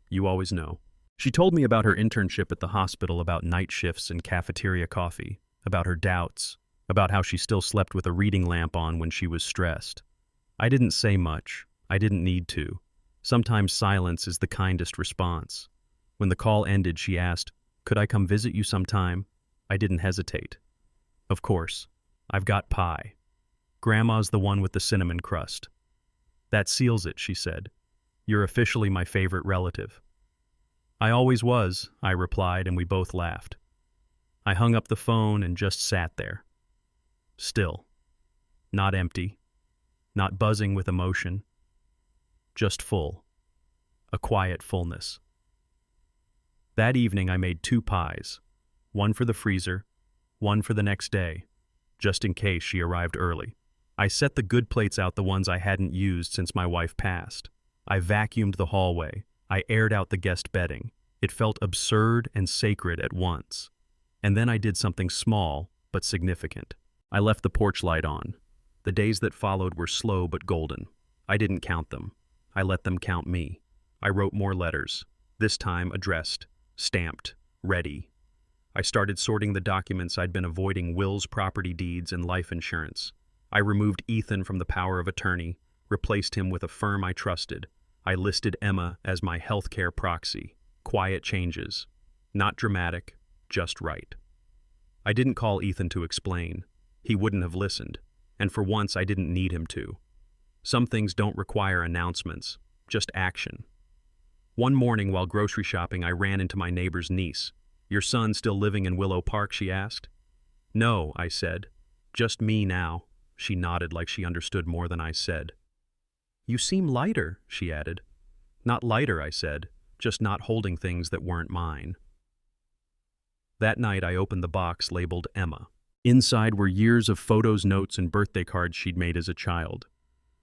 You always know. She told me about her internship at the hospital, about night shifts and cafeteria coffee, about her doubts, about how she still slept with a reading lamp on when she was stressed. I didn't say much. I didn't need to. Sometimes silence is the kindest response. When the call ended, she asked, "Could I come visit you sometime?" I didn't hesitate. "Of course. I've got pie. Grandma's the one with the cinnamon crust." "That seals it," she said. "You're officially my favorite relative." "I always was," I replied, and we both laughed. I hung up the phone and just sat there. Still. Not empty. Not buzzing with emotion. Just full. A quiet fullness. That evening I made 2 pies. One for the freezer, one for the next day, just in case she arrived early. I set the good plates out, the ones I hadn't used since my wife passed. I vacuumed the hallway. I aired out the guest bedding. It felt absurd and sacred at once. And then I did something small but significant. I left the porch light on. The days that followed were slow but golden. I didn't count them. I let them count me. I wrote more letters, this time addressed, stamped, ready. I started sorting the documents I'd been avoiding: wills, property deeds, and life insurance. I removed Ethan from the power of attorney, replaced him with a firm I trusted. I listed Emma as my healthcare proxy. Quiet changes. Not dramatic, just right. I didn't call Ethan to explain. He wouldn't have listened, and for once I didn't need him to. Some things don't require announcements, just action. One morning while grocery shopping, I ran into my neighbor's niece. "Your son still living in Willow Park?" she asked. "No," I said. "Just me now." She nodded like she understood more than I said. "You seem lighter," she added. "Not lighter," I said, "just not holding things that weren't mine." That night I opened the box labeled Emma. Inside were years of photos, notes, and birthday cards she'd made as a child.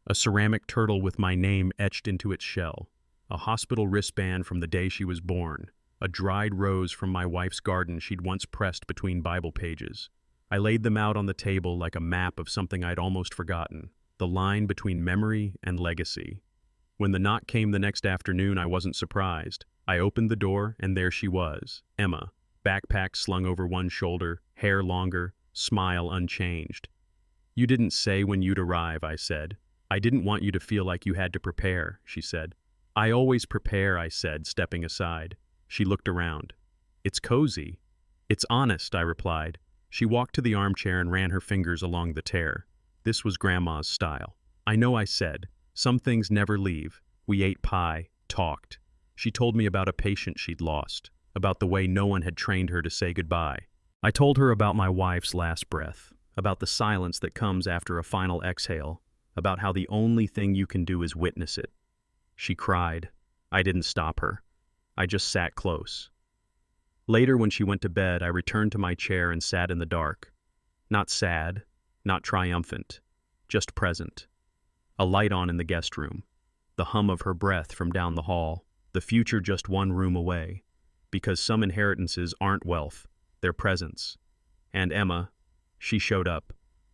A ceramic turtle with my name etched into its shell. A hospital wristband from the day she was born. A dried rose from my wife's garden she'd once pressed between Bible pages. I laid them out on the table like a map of something I'd almost forgotten, the line between memory and legacy. When the knock came the next afternoon, I wasn't surprised. I opened the door, and there she was, Emma, backpack slung over one shoulder, hair longer, smile unchanged. "You didn't say when you'd arrive," I said. "I didn't want you to feel like you had to prepare," she said. "I always prepare," I said, stepping aside. She looked around. "It's cozy." "It's honest," I replied. She walked to the armchair and ran her fingers along the tear. This was Grandma's style. "I know," I said. "Some things never leave." We ate pie, talked. She told me about a patient she'd lost, about the way no one had trained her to say goodbye. I told her about my wife's last breath, about the silence that comes after a final exhale, about how the only thing you can do is witness it. She cried. I didn't stop her. I just sat close. Later, when she went to bed, I returned to my chair and sat in the dark. Not sad, not triumphant, just present. A light on in the guest room. The hum of her breath from down the hall. The future just one room away. Because some inheritances aren't wealth, they're presence. And Emma, she showed up.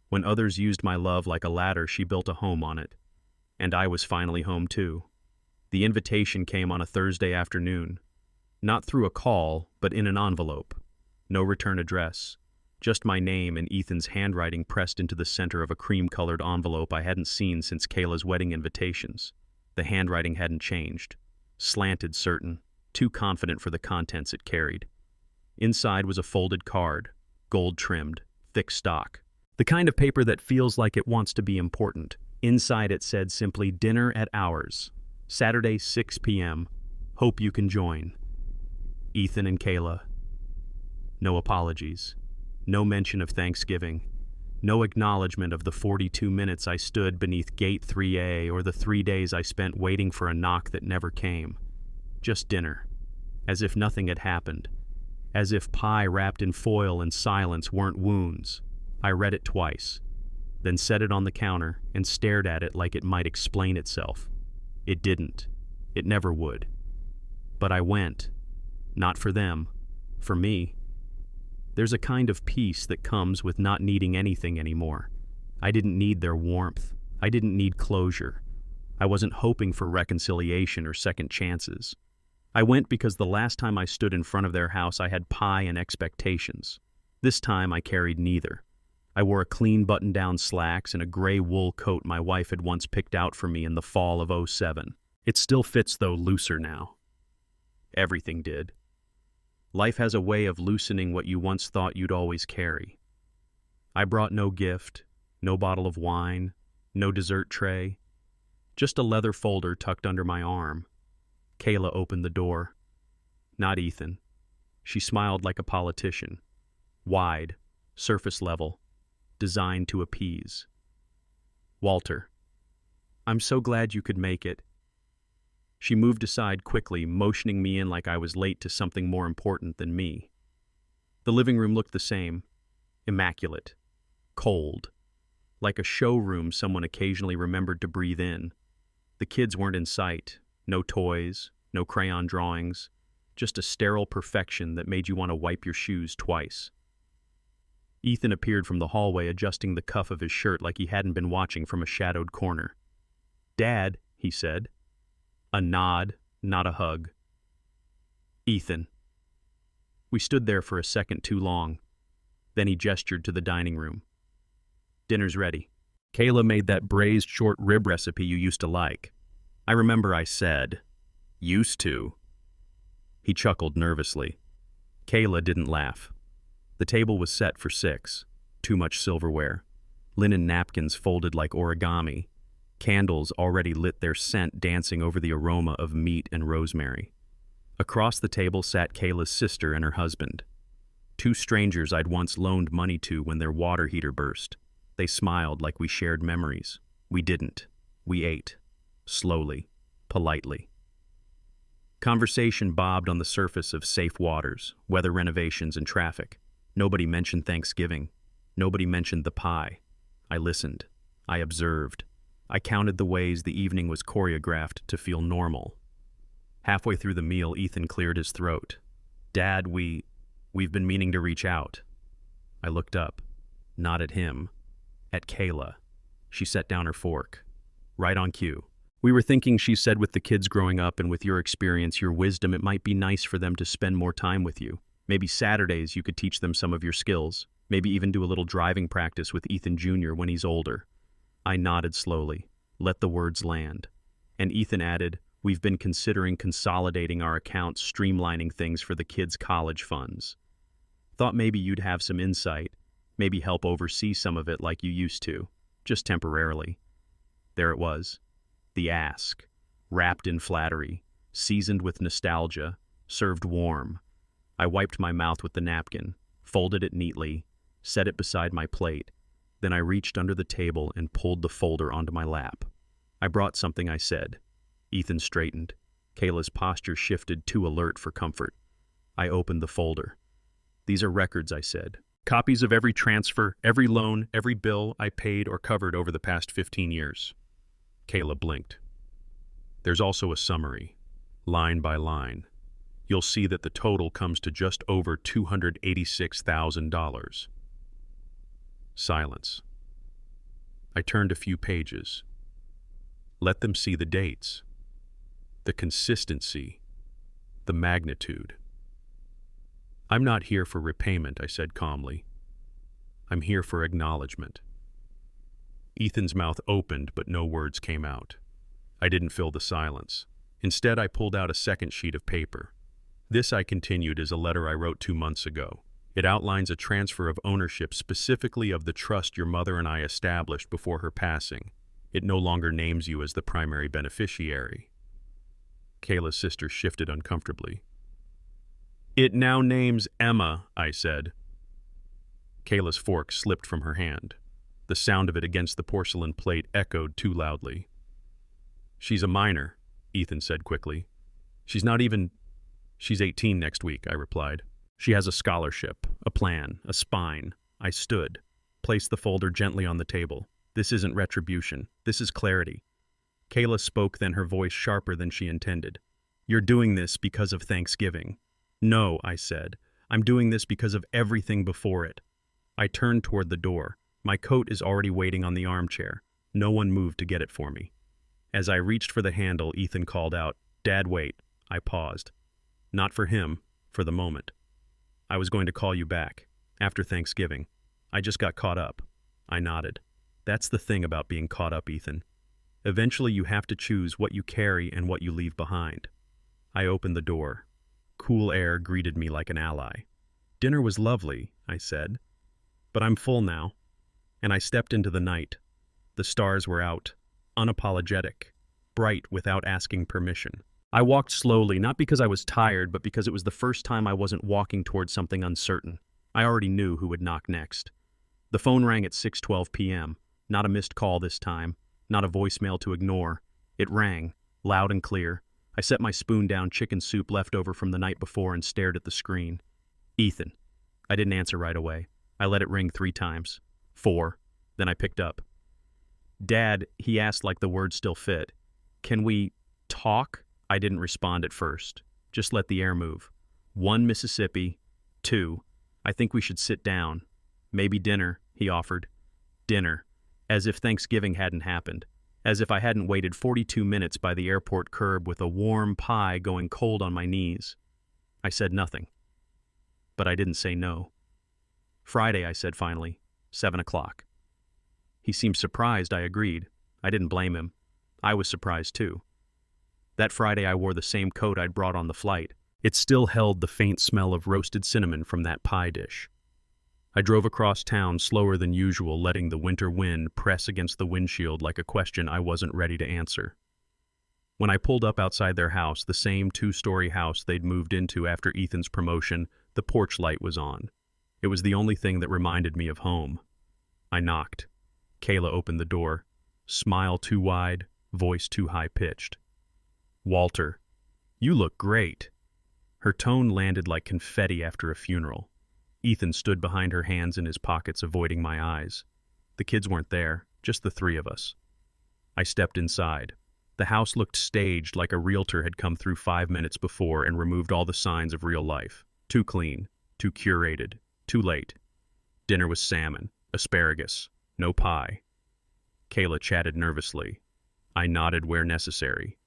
When others used my love like a ladder, she built a home on it. And I was finally home too. The invitation came on a Thursday afternoon. Not through a call, but in an envelope. No return address. Just my name and Ethan's handwriting pressed into the center of a cream-colored envelope I hadn't seen since Kayla's wedding invitations. The handwriting hadn't changed. Slanted, certain. Too confident for the contents it carried. Inside was a folded card, gold-trimmed, thick stock. The kind of paper that feels like it wants to be important. Inside it said simply, "Dinner at ours. Saturday, 6 p.m. Hope you can join. Ethan and Kayla." No apologies. No mention of Thanksgiving. No acknowledgement of the 42 minutes I stood beneath Gate 3A or the 3 days I spent waiting for a knock that never came. Just dinner. As if nothing had happened. As if pie wrapped in foil and silence weren't wounds. I read it twice, then set it on the counter and stared at it like it might explain itself. It didn't. It never would. But I went. Not for them. For me. There's a kind of peace that comes with not needing anything anymore. I didn't need their warmth. I didn't need closure. I wasn't hoping for reconciliation or second chances. I went because the last time I stood in front of their house I had pie and expectations. This time I carried neither. I wore a clean button-down slacks and a gray wool coat my wife had once picked out for me in the fall of '07. It still fits, though, looser now. Everything did. Life has a way of loosening what you once thought you'd always carry. I brought no gift, no bottle of wine, no dessert tray, just a leather folder tucked under my arm. Kayla opened the door. Not Ethan. She smiled like a politician. Wide, surface level, designed to appease. Walter. I'm so glad you could make it. She moved aside quickly, motioning me in like I was late to something more important than me. The living room looked the same, immaculate, cold, like a showroom someone occasionally remembered to breathe in. The kids weren't in sight, no toys, no crayon drawings, just a sterile perfection that made you want to wipe your shoes twice. Ethan appeared from the hallway, adjusting the cuff of his shirt like he hadn't been watching from a shadowed corner. "Dad," he said. A nod, not a hug. Ethan. We stood there for a second too long. Then he gestured to the dining room. "Dinner's ready. Kayla made that braised short rib recipe you used to like." I remember I said, "Used to." He chuckled nervously. Kayla didn't laugh. The table was set for 6. Too much silverware. Linen napkins folded like origami. Candles already lit their scent, dancing over the aroma of meat and rosemary. Across the table sat Kayla's sister and her husband. 2 strangers I'd once loaned money to when their water heater burst. They smiled like we shared memories. We didn't. We ate. Slowly. Politely. Conversation bobbed on the surface of safe waters, weather renovations, and traffic. Nobody mentioned Thanksgiving. Nobody mentioned the pie. I listened. I observed. I counted the ways the evening was choreographed to feel normal. Halfway through the meal, Ethan cleared his throat. "Dad, we've been meaning to reach out." I looked up. Not at him. At Kayla. She set down her fork. Right on cue. "We were thinking," she said, "with the kids growing up and with your experience, your wisdom, it might be nice for them to spend more time with you. Maybe Saturdays you could teach them some of your skills. Maybe even do a little driving practice with Ethan Jr. when he's older." I nodded slowly, let the words land. And Ethan added, "We've been considering consolidating our accounts, streamlining things for the kids' college funds. Thought maybe you'd have some insight, maybe help oversee some of it like you used to, just temporarily." There it was. The ask, wrapped in flattery, seasoned with nostalgia, served warm. I wiped my mouth with the napkin, folded it neatly, set it beside my plate. Then I reached under the table and pulled the folder onto my lap. "I brought something," I said. Ethan straightened. Kayla's posture shifted, too alert for comfort. I opened the folder. "These are records," I said. "Copies of every transfer, every loan, every bill I paid or covered over the past 15 years. Kayla blinked. "There's also a summary, line by line. You'll see that the total comes to just over $286,000. Silence. I turned a few pages. Let them see the dates, the consistency, the magnitude. "I'm not here for repayment," I said calmly. "I'm here for acknowledgement." Ethan's mouth opened, but no words came out. I didn't fill the silence. Instead, I pulled out a second sheet of paper. This, I continued, is a letter I wrote 2 months ago. It outlines a transfer of ownership specifically of the trust your mother and I established before her passing. It no longer names you as the primary beneficiary. Kayla's sister shifted uncomfortably. "It now names Emma," I said. Kayla's fork slipped from her hand. The sound of it against the porcelain plate echoed too loudly. "She's a minor," Ethan said quickly. She's 18 next week," I replied. "She has a scholarship, a plan, a spine." I stood, placed the folder gently on the table. "This isn't retribution. This is clarity." Kayla spoke, then her voice sharper than she intended. "You're doing this because of Thanksgiving." "No," I said. "I'm doing this because of everything before it." I turned toward the door. My coat is already waiting on the armchair. No one moved to get it for me. As I reached for the handle, Ethan called out, "Dad, wait." I paused. Not for him, for the moment. "I was going to call you back, after Thanksgiving. I just got caught up." I nodded. "That's the thing about being caught up, Ethan. Eventually you have to choose what you carry and what you leave behind. I opened the door. Cool air greeted me like an ally. Dinner was lovely, I said, but I'm full now. And I stepped into the night. The stars were out, unapologetic, bright without asking permission. I walked slowly, not because I was tired, but because it was the first time I wasn't walking towards something uncertain. I already knew who would knock next. The phone rang at 6:12 p.m., not a missed call this time, not a voicemail to ignore. It rang, loud and clear. I set my spoon down chicken soup left over from the night before and stared at the screen. Ethan. I didn't answer right away. I let it ring 3 times. 4. Then I picked up. Dad, he asked like the words still fit. Can we talk? I didn't respond at first. Just let the air move. 1, Mississippi. 2, I think we should sit down. Maybe dinner, he offered. Dinner. As if Thanksgiving hadn't happened. As if I hadn't waited 42 minutes by the airport curb with a warm pie going cold on my knees. I said nothing. But I didn't say no. Friday, I said finally. 7 o'clock. He seemed surprised, I agreed. I didn't blame him. I was surprised too. That Friday I wore the same coat I'd brought on the flight. It still held the faint smell of roasted cinnamon from that pie dish. I drove across town slower than usual, letting the winter wind press against the windshield like a question I wasn't ready to answer. When I pulled up outside their house, the same 2-story house they'd moved into after Ethan's promotion, the porch light was on. It was the only thing that reminded me of home. I knocked. Kayla opened the door, smile too wide, voice too high-pitched. Walter, you look great. Her tone landed like confetti after a funeral. Ethan stood behind her, hands in his pockets, avoiding my eyes. The kids weren't there, just the 3 of us. I stepped inside. The house looked staged, like a realtor had come through 5 minutes before and removed all the signs of real life. Too clean, too curated, too late. Dinner was salmon, asparagus, no pie. Kayla chatted nervously. I nodded where necessary.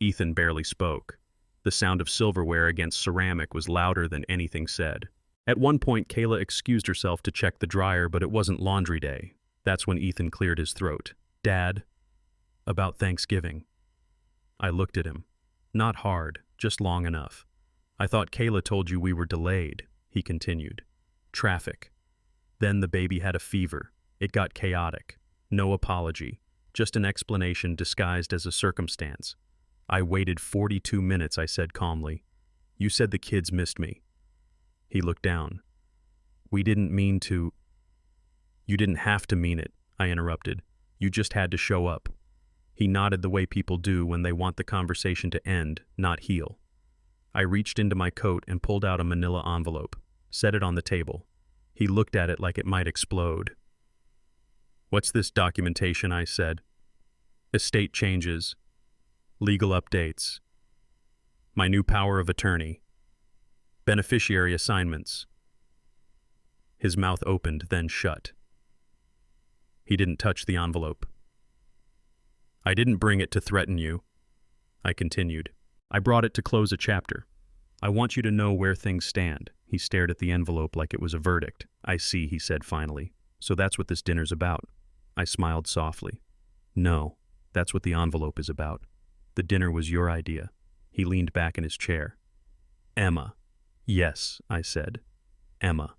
Ethan barely spoke. The sound of silverware against ceramic was louder than anything said. At one point, Kayla excused herself to check the dryer, but it wasn't laundry day. That's when Ethan cleared his throat. Dad, about Thanksgiving. I looked at him. Not hard, just long enough. I thought Kayla told you we were delayed, he continued. Traffic. Then the baby had a fever. It got chaotic. No apology, just an explanation disguised as a circumstance. I waited 42 minutes, I said calmly. You said the kids missed me. He looked down. We didn't mean to. You didn't have to mean it, I interrupted. You just had to show up. He nodded the way people do when they want the conversation to end, not heal. I reached into my coat and pulled out a manila envelope, set it on the table. He looked at it like it might explode. What's this documentation? I said. Estate changes. Legal updates. My new power of attorney. Beneficiary assignments. His mouth opened, then shut. He didn't touch the envelope. I didn't bring it to threaten you, I continued. I brought it to close a chapter. I want you to know where things stand. He stared at the envelope like it was a verdict. I see, he said finally. So that's what this dinner's about. I smiled softly. No, that's what the envelope is about. The dinner was your idea. He leaned back in his chair. Emma. Yes, I said. Emma.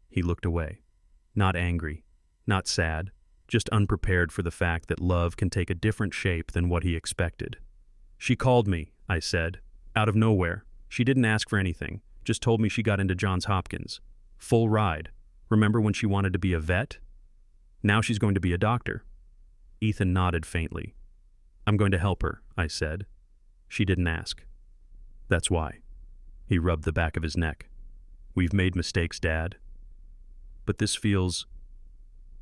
He looked away. Not angry, not sad, just unprepared for the fact that love can take a different shape than what he expected. She called me, I said, out of nowhere. She didn't ask for anything, just told me she got into Johns Hopkins. Full ride. Remember when she wanted to be a vet? Now she's going to be a doctor. Ethan nodded faintly. I'm going to help her, I said. She didn't ask. That's why. He rubbed the back of his neck. We've made mistakes, Dad. But this feels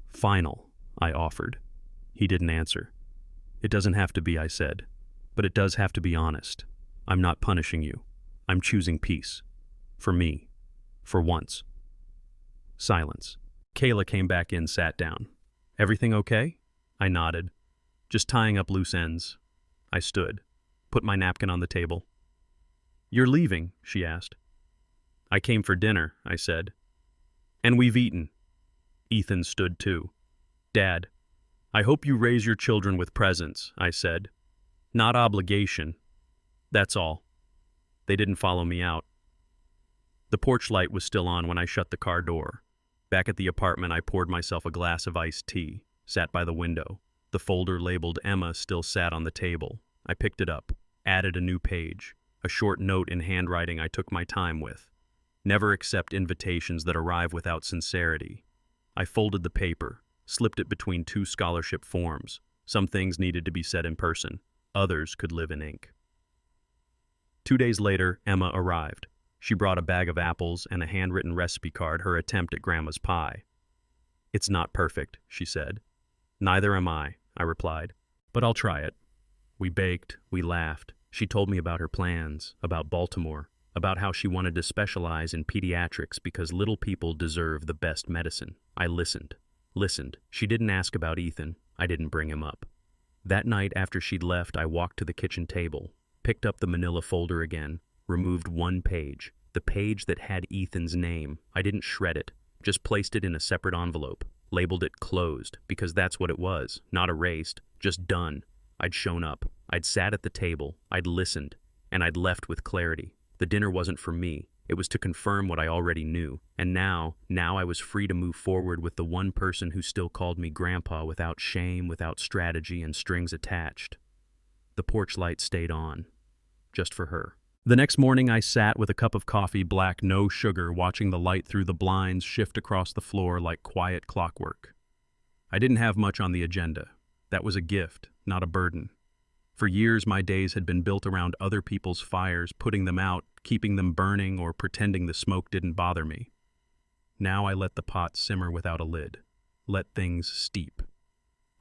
final, I offered. He didn't answer. It doesn't have to be, I said. But it does have to be honest. I'm not punishing you. I'm choosing peace. For me. For once. Silence. Kayla came back in, sat down. Everything okay? I nodded. Just tying up loose ends. I stood, put my napkin on the table. You're leaving, she asked. I came for dinner, I said. And we've eaten. Ethan stood too. Dad, I hope you raise your children with presents, I said. Not obligation. That's all. They didn't follow me out. The porch light was still on when I shut the car door. Back at the apartment, I poured myself a glass of iced tea, sat by the window. The folder labeled Emma still sat on the table. I picked it up, added a new page, a short note in handwriting I took my time with. Never accept invitations that arrive without sincerity. I folded the paper, slipped it between two scholarship forms. Some things needed to be said in person. Others could live in ink. 2 days later, Emma arrived. She brought a bag of apples and a handwritten recipe card, her attempt at Grandma's pie. It's not perfect, she said. Neither am I replied. But I'll try it. We baked, we laughed. She told me about her plans, about Baltimore, about how she wanted to specialize in pediatrics because little people deserve the best medicine. I listened. She didn't ask about Ethan. I didn't bring him up. That night after she'd left, I walked to the kitchen table, picked up the manila folder again, removed one page, the page that had Ethan's name. I didn't shred it, just placed it in a separate envelope, labeled it closed, because that's what it was, not erased, just done. I'd shown up, I'd sat at the table, I'd listened, and I'd left with clarity. The dinner wasn't for me, it was to confirm what I already knew, and now I was free to move forward with the one person who still called me Grandpa without shame, without strategy and strings attached. The porch light stayed on, just for her. The next morning I sat with a cup of coffee, black, no sugar, watching the light through the blinds shift across the floor like quiet clockwork. I didn't have much on the agenda. That was a gift, not a burden. For years my days had been built around other people's fires, putting them out, keeping them burning, or pretending the smoke didn't bother me. Now I let the pot simmer without a lid, let things steep.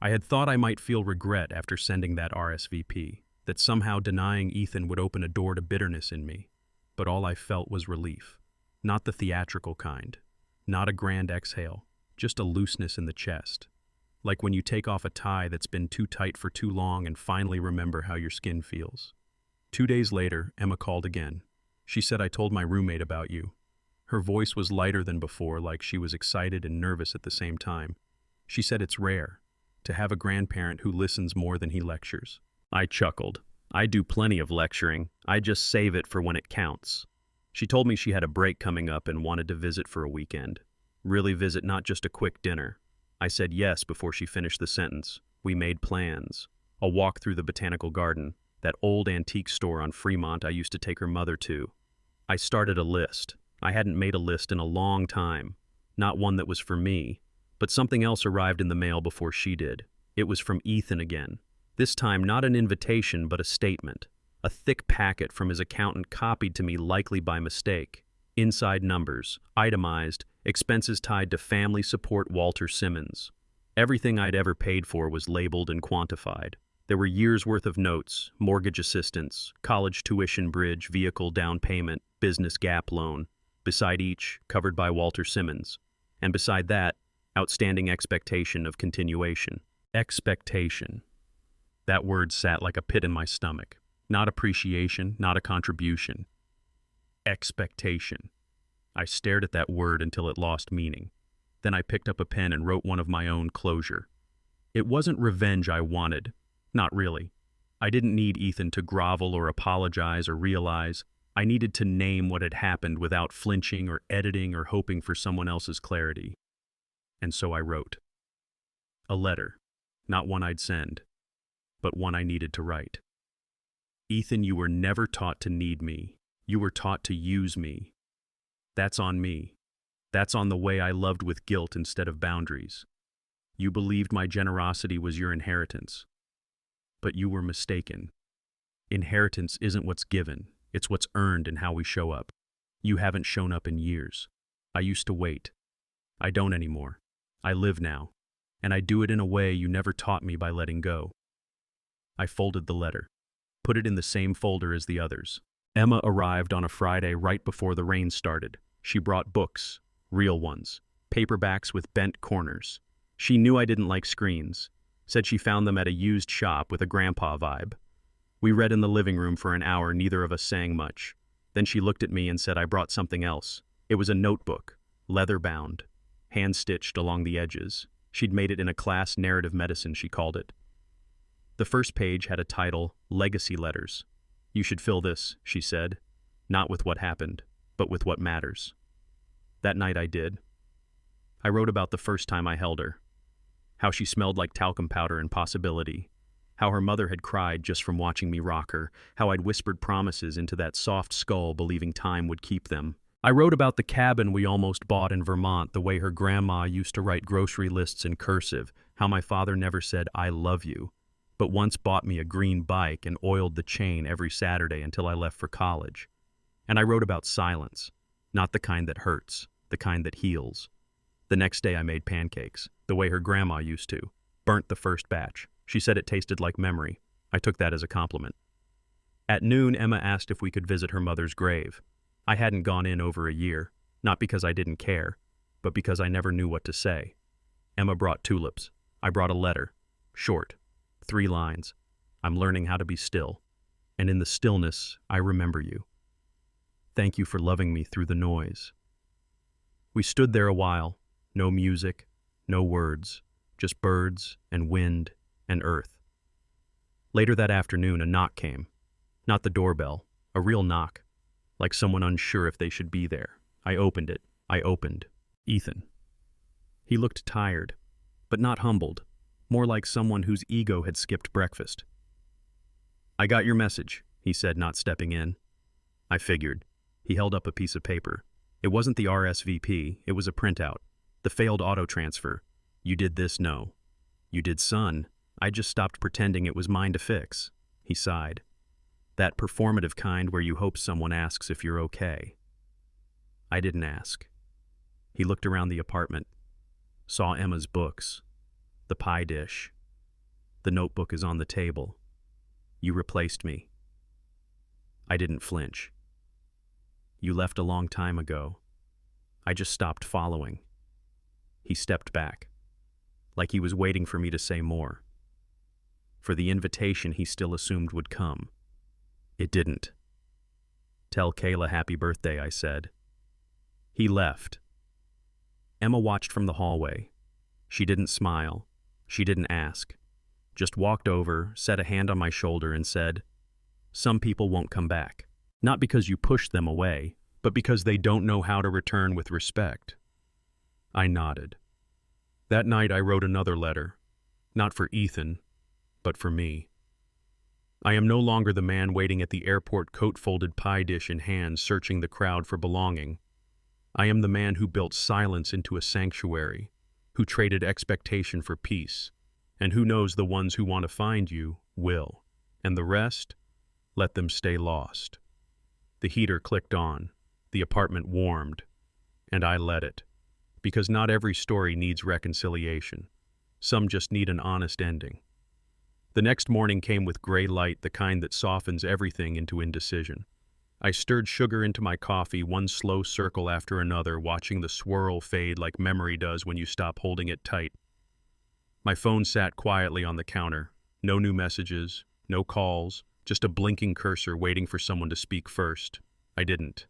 I had thought I might feel regret after sending that RSVP, that somehow denying Ethan would open a door to bitterness in me, but all I felt was relief. Not the theatrical kind, not a grand exhale, just a looseness in the chest. Like when you take off a tie that's been too tight for too long and finally remember how your skin feels. 2 days later, Emma called again. She said, I told my roommate about you. Her voice was lighter than before, like she was excited and nervous at the same time. She said it's rare to have a grandparent who listens more than he lectures. I chuckled. I do plenty of lecturing. I just save it for when it counts. She told me she had a break coming up and wanted to visit for a weekend. Really visit, not just a quick dinner. I said yes before she finished the sentence. We made plans. A walk through the botanical garden, that old antique store on Fremont I used to take her mother to. I started a list. I hadn't made a list in a long time. Not one that was for me, but something else arrived in the mail before she did. It was from Ethan again. This time not an invitation, but a statement. A thick packet from his accountant copied to me, likely by mistake. Inside numbers, itemized, expenses tied to family support Walter Simmons. Everything I'd ever paid for was labeled and quantified. There were years' worth of notes, mortgage assistance, college tuition bridge, vehicle down payment, business gap loan. Beside each, covered by Walter Simmons. And beside that, outstanding expectation of continuation. Expectation. That word sat like a pit in my stomach. Not appreciation, not a contribution. Expectation. I stared at that word until it lost meaning. Then I picked up a pen and wrote one of my own, closure. It wasn't revenge I wanted. Not really. I didn't need Ethan to grovel or apologize or realize. I needed to name what had happened without flinching or editing or hoping for someone else's clarity. And so I wrote. A letter. Not one I'd send, but one I needed to write. Ethan, you were never taught to need me. You were taught to use me. That's on me. That's on the way I loved with guilt instead of boundaries. You believed my generosity was your inheritance. But you were mistaken. Inheritance isn't what's given, it's what's earned in how we show up. You haven't shown up in years. I used to wait. I don't anymore. I live now. And I do it in a way you never taught me by letting go. I folded the letter, put it in the same folder as the others. Emma arrived on a Friday right before the rain started. She brought books, real ones, paperbacks with bent corners. She knew I didn't like screens, said she found them at a used shop with a grandpa vibe. We read in the living room for an hour, neither of us saying much. Then she looked at me and said I brought something else. It was a notebook, leather-bound, hand-stitched along the edges. She'd made it in a class, narrative medicine, she called it. The first page had a title, Legacy Letters. You should fill this, she said, not with what happened, but with what matters. That night I did. I wrote about the first time I held her, how she smelled like talcum powder and possibility, how her mother had cried just from watching me rock her, how I'd whispered promises into that soft skull believing time would keep them. I wrote about the cabin we almost bought in Vermont, the way her grandma used to write grocery lists in cursive, how my father never said, "I love you," but once bought me a green bike and oiled the chain every Saturday until I left for college. And I wrote about silence, not the kind that hurts, the kind that heals. The next day I made pancakes, the way her grandma used to, burnt the first batch. She said it tasted like memory. I took that as a compliment. At noon, Emma asked if we could visit her mother's grave. I hadn't gone in over a year, not because I didn't care, but because I never knew what to say. Emma brought tulips. I brought a letter. Short. 3 lines. I'm learning how to be still. And in the stillness, I remember you. Thank you for loving me through the noise. We stood there a while. No music, no words, just birds and wind and earth. Later that afternoon, a knock came. Not the doorbell, a real knock, like someone unsure if they should be there. I opened it. I opened. Ethan. He looked tired, but not humbled, more like someone whose ego had skipped breakfast. I got your message, he said, not stepping in. I figured. He held up a piece of paper. It wasn't the RSVP, it was a printout. The failed auto transfer. You did this, no. You did, son. I just stopped pretending it was mine to fix. He sighed. That performative kind where you hope someone asks if you're okay. I didn't ask. He looked around the apartment, saw Emma's books, the pie dish. The notebook is on the table. You replaced me. I didn't flinch. You left a long time ago. I just stopped following. He stepped back, like he was waiting for me to say more. For the invitation he still assumed would come. It didn't. Tell Kayla happy birthday, I said. He left. Emma watched from the hallway. She didn't smile. She didn't ask. Just walked over, set a hand on my shoulder and said, "Some people won't come back. Not because you pushed them away, but because they don't know how to return with respect." I nodded. That night I wrote another letter, not for Ethan, but for me. I am no longer the man waiting at the airport, coat-folded pie dish in hand, searching the crowd for belonging. I am the man who built silence into a sanctuary, who traded expectation for peace, and who knows the ones who want to find you will, and the rest, let them stay lost. The heater clicked on, the apartment warmed, and I let it. Because not every story needs reconciliation. Some just need an honest ending. The next morning came with gray light, the kind that softens everything into indecision. I stirred sugar into my coffee, one slow circle after another, watching the swirl fade like memory does when you stop holding it tight. My phone sat quietly on the counter. No new messages, no calls, just a blinking cursor waiting for someone to speak first. I didn't.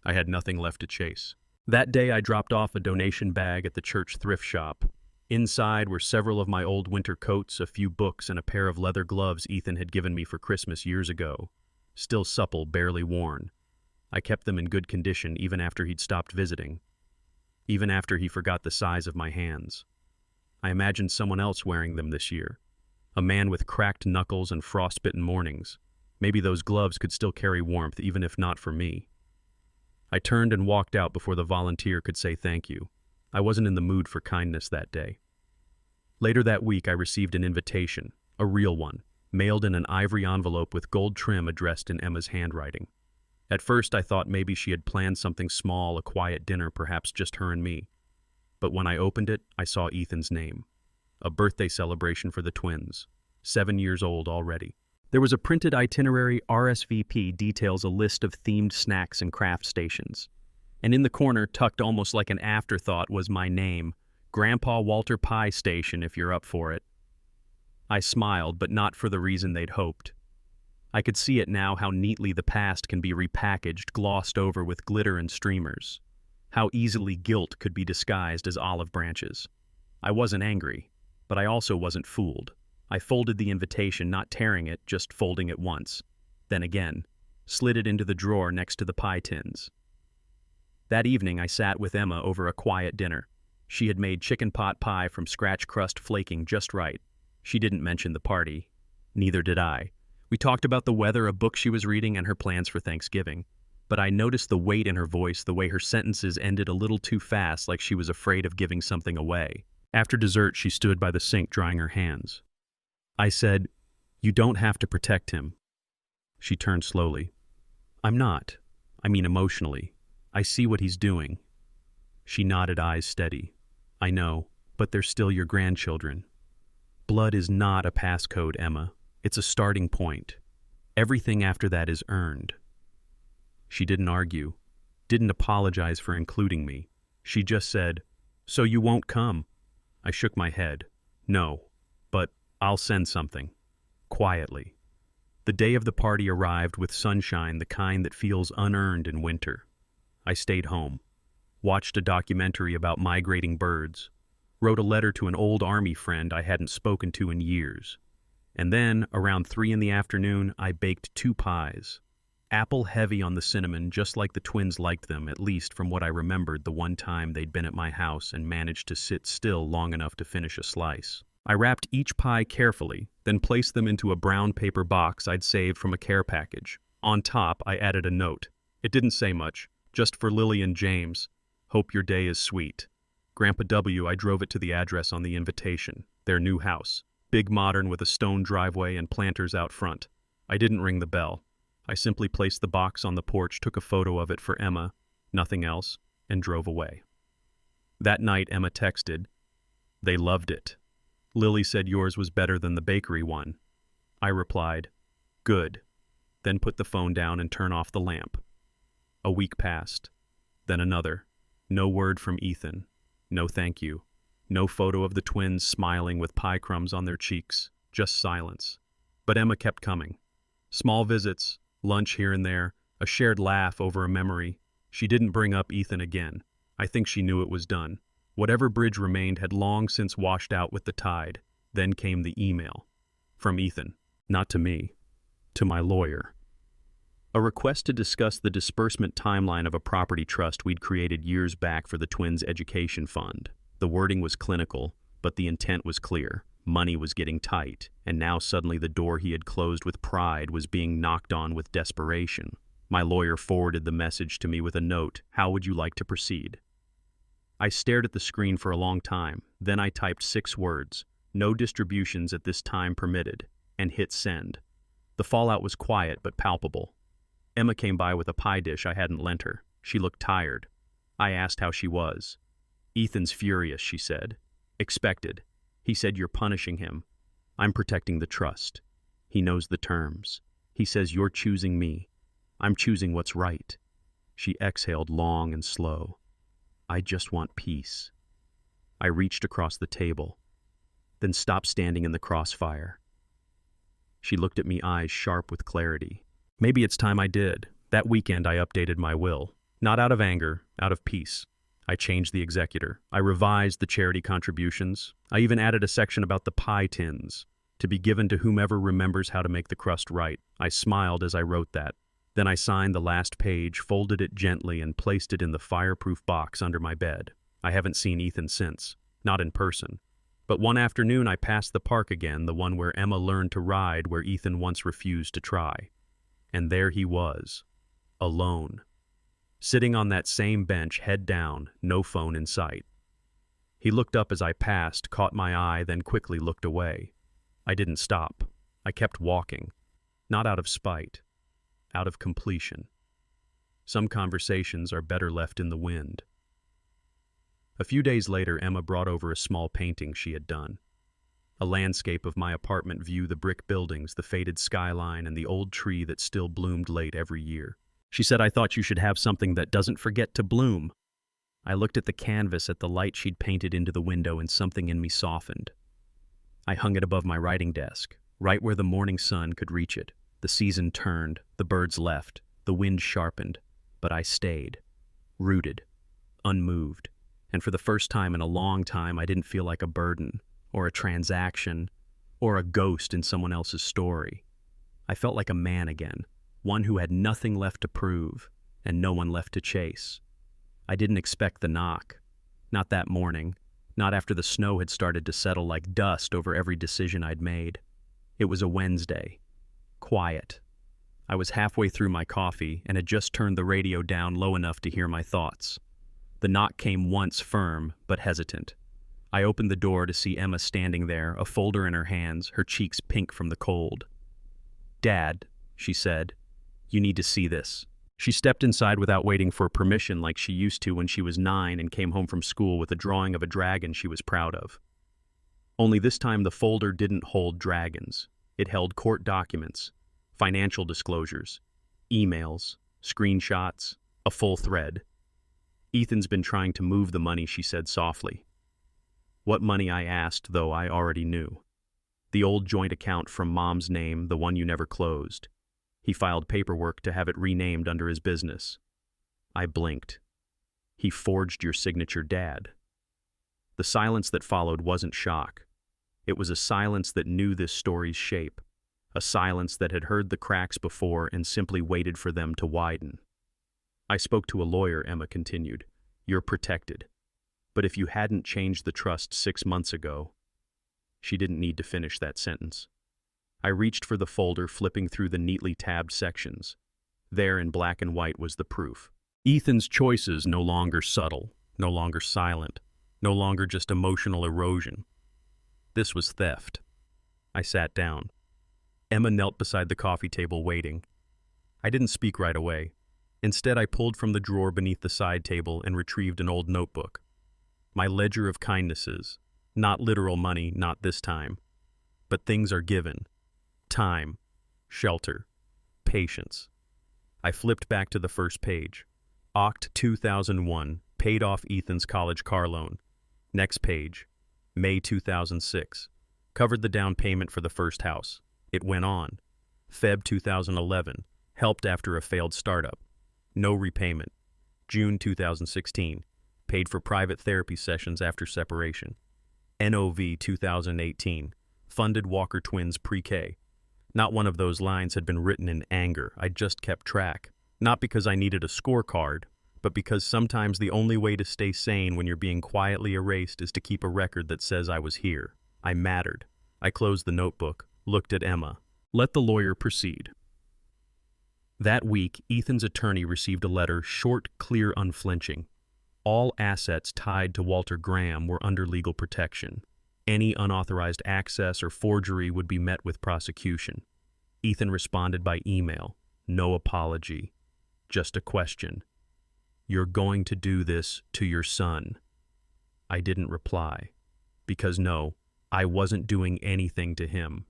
I had nothing left to chase. That day I dropped off a donation bag at the church thrift shop. Inside were several of my old winter coats, a few books, and a pair of leather gloves Ethan had given me for Christmas years ago. Still supple, barely worn. I kept them in good condition even after he'd stopped visiting. Even after he forgot the size of my hands. I imagined someone else wearing them this year. A man with cracked knuckles and frostbitten mornings. Maybe those gloves could still carry warmth even if not for me. I turned and walked out before the volunteer could say thank you. I wasn't in the mood for kindness that day. Later that week I received an invitation, a real one, mailed in an ivory envelope with gold trim addressed in Emma's handwriting. At first I thought maybe she had planned something small, a quiet dinner, perhaps just her and me. But when I opened it, I saw Ethan's name. A birthday celebration for the twins. 7 years old already. There was a printed itinerary. RSVP details a list of themed snacks and craft stations. And in the corner, tucked almost like an afterthought, was my name. Grandpa Walter Pie Station, if you're up for it. I smiled, but not for the reason they'd hoped. I could see it now, how neatly the past can be repackaged, glossed over with glitter and streamers. How easily guilt could be disguised as olive branches. I wasn't angry, but I also wasn't fooled. I folded the invitation, not tearing it, just folding it once. Then again, slid it into the drawer next to the pie tins. That evening I sat with Emma over a quiet dinner. She had made chicken pot pie from scratch, crust flaking just right. She didn't mention the party. Neither did I. We talked about the weather, a book she was reading, and her plans for Thanksgiving. But I noticed the weight in her voice, the way her sentences ended a little too fast, like she was afraid of giving something away. After dessert, she stood by the sink drying her hands. I said, "You don't have to protect him." She turned slowly. "I'm not. I mean emotionally. I see what he's doing." She nodded, eyes steady. "I know, but they're still your grandchildren. Blood is not a passcode, Emma. It's a starting point. Everything after that is earned." She didn't argue, didn't apologize for including me. She just said, "So you won't come?" I shook my head. "No, but I'll send something." Quietly. The day of the party arrived with sunshine, the kind that feels unearned in winter. I stayed home, watched a documentary about migrating birds, wrote a letter to an old army friend I hadn't spoken to in years. And then, around 3 in the afternoon, I baked 2 pies. Apple heavy on the cinnamon, just like the twins liked them, at least from what I remembered the one time they'd been at my house and managed to sit still long enough to finish a slice. I wrapped each pie carefully, then placed them into a brown paper box I'd saved from a care package. On top, I added a note. It didn't say much, just for Lily and James. "Hope your day is sweet. Grandpa W." I drove it to the address on the invitation, their new house. Big modern with a stone driveway and planters out front. I didn't ring the bell. I simply placed the box on the porch, took a photo of it for Emma, nothing else, and drove away. That night, Emma texted, "They loved it. Lily said yours was better than the bakery one." I replied, "Good," then put the phone down and turned off the lamp. A week passed, then another. No word from Ethan. No thank you. No photo of the twins smiling with pie crumbs on their cheeks. Just silence. But Emma kept coming. Small visits, lunch here and there, a shared laugh over a memory. She didn't bring up Ethan again. I think she knew it was done. Whatever bridge remained had long since washed out with the tide. Then came the email. From Ethan. Not to me. To my lawyer. A request to discuss the disbursement timeline of a property trust we'd created years back for the twins' education fund. The wording was clinical, but the intent was clear. Money was getting tight, and now suddenly the door he had closed with pride was being knocked on with desperation. My lawyer forwarded the message to me with a note. "How would you like to proceed?" I stared at the screen for a long time. Then I typed 6 words, "No distributions at this time permitted," and hit send. The fallout was quiet but palpable. Emma came by with a pie dish I hadn't lent her. She looked tired. I asked how she was. "Ethan's furious," she said. "Expected. He said you're punishing him. I'm protecting the trust. He knows the terms. He says you're choosing me. I'm choosing what's right." She exhaled long and slow. "I just want peace." I reached across the table, then stopped standing in the crossfire. She looked at me, eyes sharp with clarity. Maybe it's time I did. That weekend I updated my will. Not out of anger, out of peace. I changed the executor. I revised the charity contributions. I even added a section about the pie tins, to be given to whomever remembers how to make the crust right. I smiled as I wrote that. Then I signed the last page, folded it gently, and placed it in the fireproof box under my bed. I haven't seen Ethan since. Not in person. But one afternoon I passed the park again, the one where Emma learned to ride, where Ethan once refused to try. And there he was, alone. Sitting on that same bench, head down, no phone in sight. He looked up as I passed, caught my eye, then quickly looked away. I didn't stop. I kept walking. Not out of spite. Out of completion. Some conversations are better left in the wind. A few days later, Emma brought over a small painting she had done. A landscape of my apartment view, the brick buildings, the faded skyline, and the old tree that still bloomed late every year. She said, "I thought you should have something that doesn't forget to bloom." I looked at the canvas, at the light she'd painted into the window, and something in me softened. I hung it above my writing desk, right where the morning sun could reach it. The season turned, the birds left, the wind sharpened, but I stayed, rooted, unmoved. And for the first time in a long time, I didn't feel like a burden, or a transaction, or a ghost in someone else's story. I felt like a man again, one who had nothing left to prove, and no one left to chase. I didn't expect the knock. Not that morning, not after the snow had started to settle like dust over every decision I'd made. It was a Wednesday. Quiet. I was halfway through my coffee and had just turned the radio down low enough to hear my thoughts. The knock came once firm, but hesitant. I opened the door to see Emma standing there, a folder in her hands, her cheeks pink from the cold. "Dad," she said, "you need to see this." She stepped inside without waiting for permission like she used to when she was 9 and came home from school with a drawing of a dragon she was proud of. Only this time the folder didn't hold dragons. It held court documents, financial disclosures, emails, screenshots, a full thread. "Ethan's been trying to move the money," she said softly. What money, I asked, though I already knew. The old joint account from Mom's name, the one you never closed. He filed paperwork to have it renamed under his business. I blinked. "He forged your signature, Dad." The silence that followed wasn't shock. It was a silence that knew this story's shape, a silence that had heard the cracks before and simply waited for them to widen. "I spoke to a lawyer," Emma continued. "You're protected. But if you hadn't changed the trust 6 months ago..." She didn't need to finish that sentence. I reached for the folder, flipping through the neatly tabbed sections. There in black and white was the proof. Ethan's choices no longer subtle, no longer silent, no longer just emotional erosion. This was theft. I sat down. Emma knelt beside the coffee table waiting. I didn't speak right away. Instead, I pulled from the drawer beneath the side table and retrieved an old notebook. My ledger of kindnesses. Not literal money, not this time. But things are given. Time, shelter, patience. I flipped back to the first page. Oct 2001, paid off Ethan's college car loan. Next page, May 2006, covered the down payment for the first house. It went on. Feb 2011, helped after a failed startup. No repayment. June 2016, paid for private therapy sessions after separation. NOV 2018, funded Walker twins pre-K. Not one of those lines had been written in anger. I just kept track. Not because I needed a scorecard, but because sometimes the only way to stay sane when you're being quietly erased is to keep a record that says I was here. I mattered. I closed the notebook, looked at Emma. "Let the lawyer proceed." That week, Ethan's attorney received a letter, short, clear, unflinching. All assets tied to Walter Graham were under legal protection. Any unauthorized access or forgery would be met with prosecution. Ethan responded by email. No apology. Just a question. "You're going to do this to your son?" I didn't reply. Because no, I wasn't doing anything to him.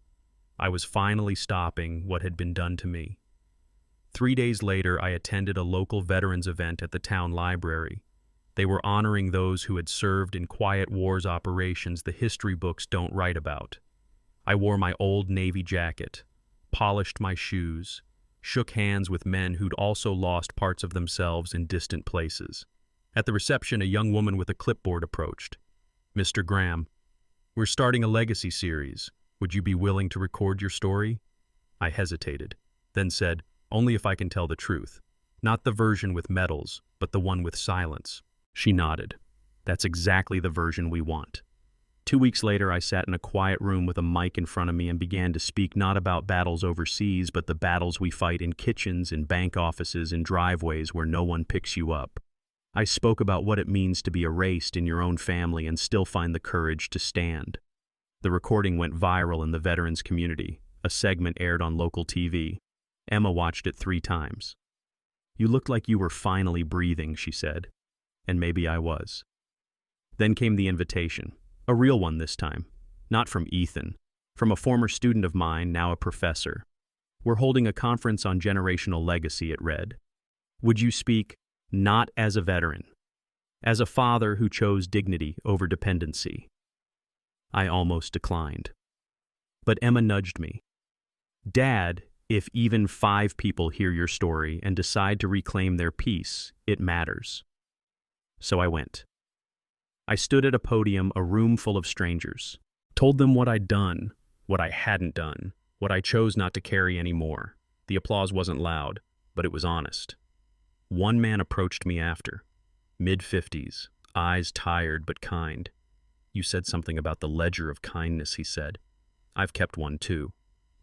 I was finally stopping what had been done to me. 3 days later, I attended a local veterans event at the town library. They were honoring those who had served in quiet wars operations the history books don't write about. I wore my old Navy jacket, polished my shoes, shook hands with men who'd also lost parts of themselves in distant places. At the reception, a young woman with a clipboard approached. "Mr. Graham, we're starting a legacy series. Would you be willing to record your story?" I hesitated, then said, "Only if I can tell the truth. Not the version with medals, but the one with silence." She nodded. "That's exactly the version we want." 2 weeks later, I sat in a quiet room with a mic in front of me and began to speak not about battles overseas, but the battles we fight in kitchens, in bank offices, in driveways where no one picks you up. I spoke about what it means to be erased in your own family and still find the courage to stand. The recording went viral in the veterans community. A segment aired on local TV. Emma watched it 3 times. "You looked like you were finally breathing," she said. And maybe I was. Then came the invitation. A real one this time. Not from Ethan. From a former student of mine, now a professor. "We're holding a conference on generational legacy," it read. "Would you speak not as a veteran, as a father who chose dignity over dependency?" I almost declined. But Emma nudged me. "Dad, if even 5 people hear your story and decide to reclaim their peace, it matters." So I went. I stood at a podium, a room full of strangers. Told them what I'd done, what I hadn't done, what I chose not to carry anymore. The applause wasn't loud, but it was honest. One man approached me after, mid-50s, eyes tired but kind. "You said something about the ledger of kindness," he said. "I've kept one too.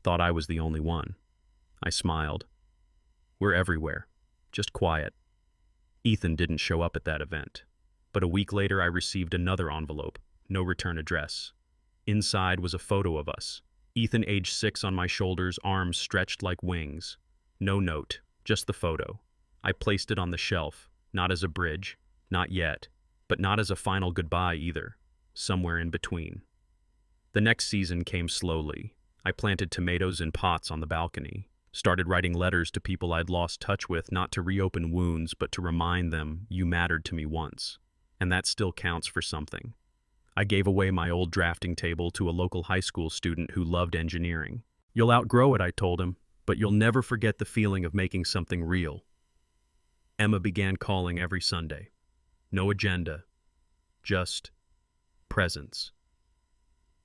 Thought I was the only one." I smiled. "We're everywhere, just quiet." Ethan didn't show up at that event. But a week later I received another envelope, no return address. Inside was a photo of us. Ethan, age 6, on my shoulders, arms stretched like wings. No note, just the photo. I placed it on the shelf, not as a bridge, not yet, but not as a final goodbye either, somewhere in between. The next season came slowly. I planted tomatoes in pots on the balcony, started writing letters to people I'd lost touch with, not to reopen wounds, but to remind them, "You mattered to me once." And that still counts for something. I gave away my old drafting table to a local high school student who loved engineering. "You'll outgrow it," I told him, "but you'll never forget the feeling of making something real." Emma began calling every Sunday. No agenda, just presence.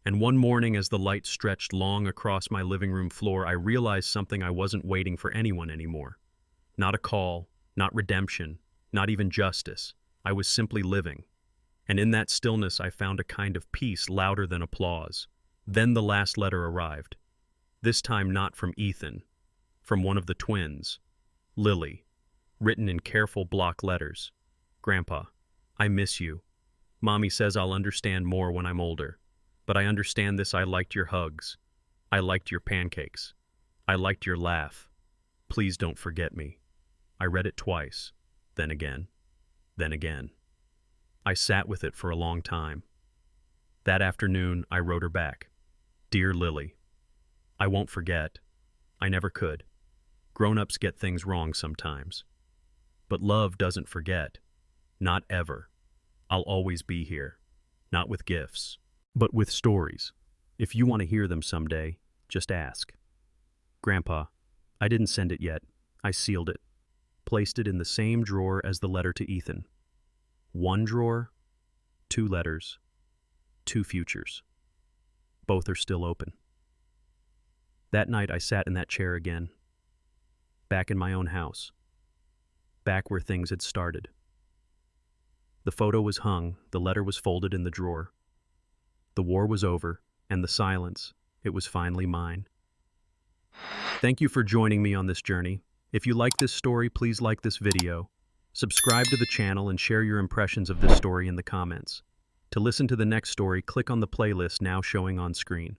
And one morning, as the light stretched long across my living room floor, I realized something. I wasn't waiting for anyone anymore. Not a call, not redemption, not even justice. I was simply living. And in that stillness I found a kind of peace louder than applause. Then the last letter arrived. This time not from Ethan, from one of the twins, Lily, written in careful block letters. "Grandpa, I miss you. Mommy says I'll understand more when I'm older. But I understand this: I liked your hugs. I liked your pancakes. I liked your laugh. Please don't forget me." I read it twice, then again. Then again. I sat with it for a long time. That afternoon, I wrote her back. "Dear Lily, I won't forget. I never could. Grown-ups get things wrong sometimes. But love doesn't forget. Not ever. I'll always be here. Not with gifts, but with stories. If you want to hear them someday, just ask. Grandpa, I didn't send it yet. I sealed it. Placed it in the same drawer as the letter to Ethan. One drawer, 2 letters, 2 futures. Both are still open. That night I sat in that chair again, back in my own house, back where things had started. The photo was hung, the letter was folded in the drawer. The war was over, and the silence, it was finally mine. Thank you for joining me on this journey. If you like this story, please like this video, subscribe to the channel, and share your impressions of this story in the comments. To listen to the next story, click on the playlist now showing on screen.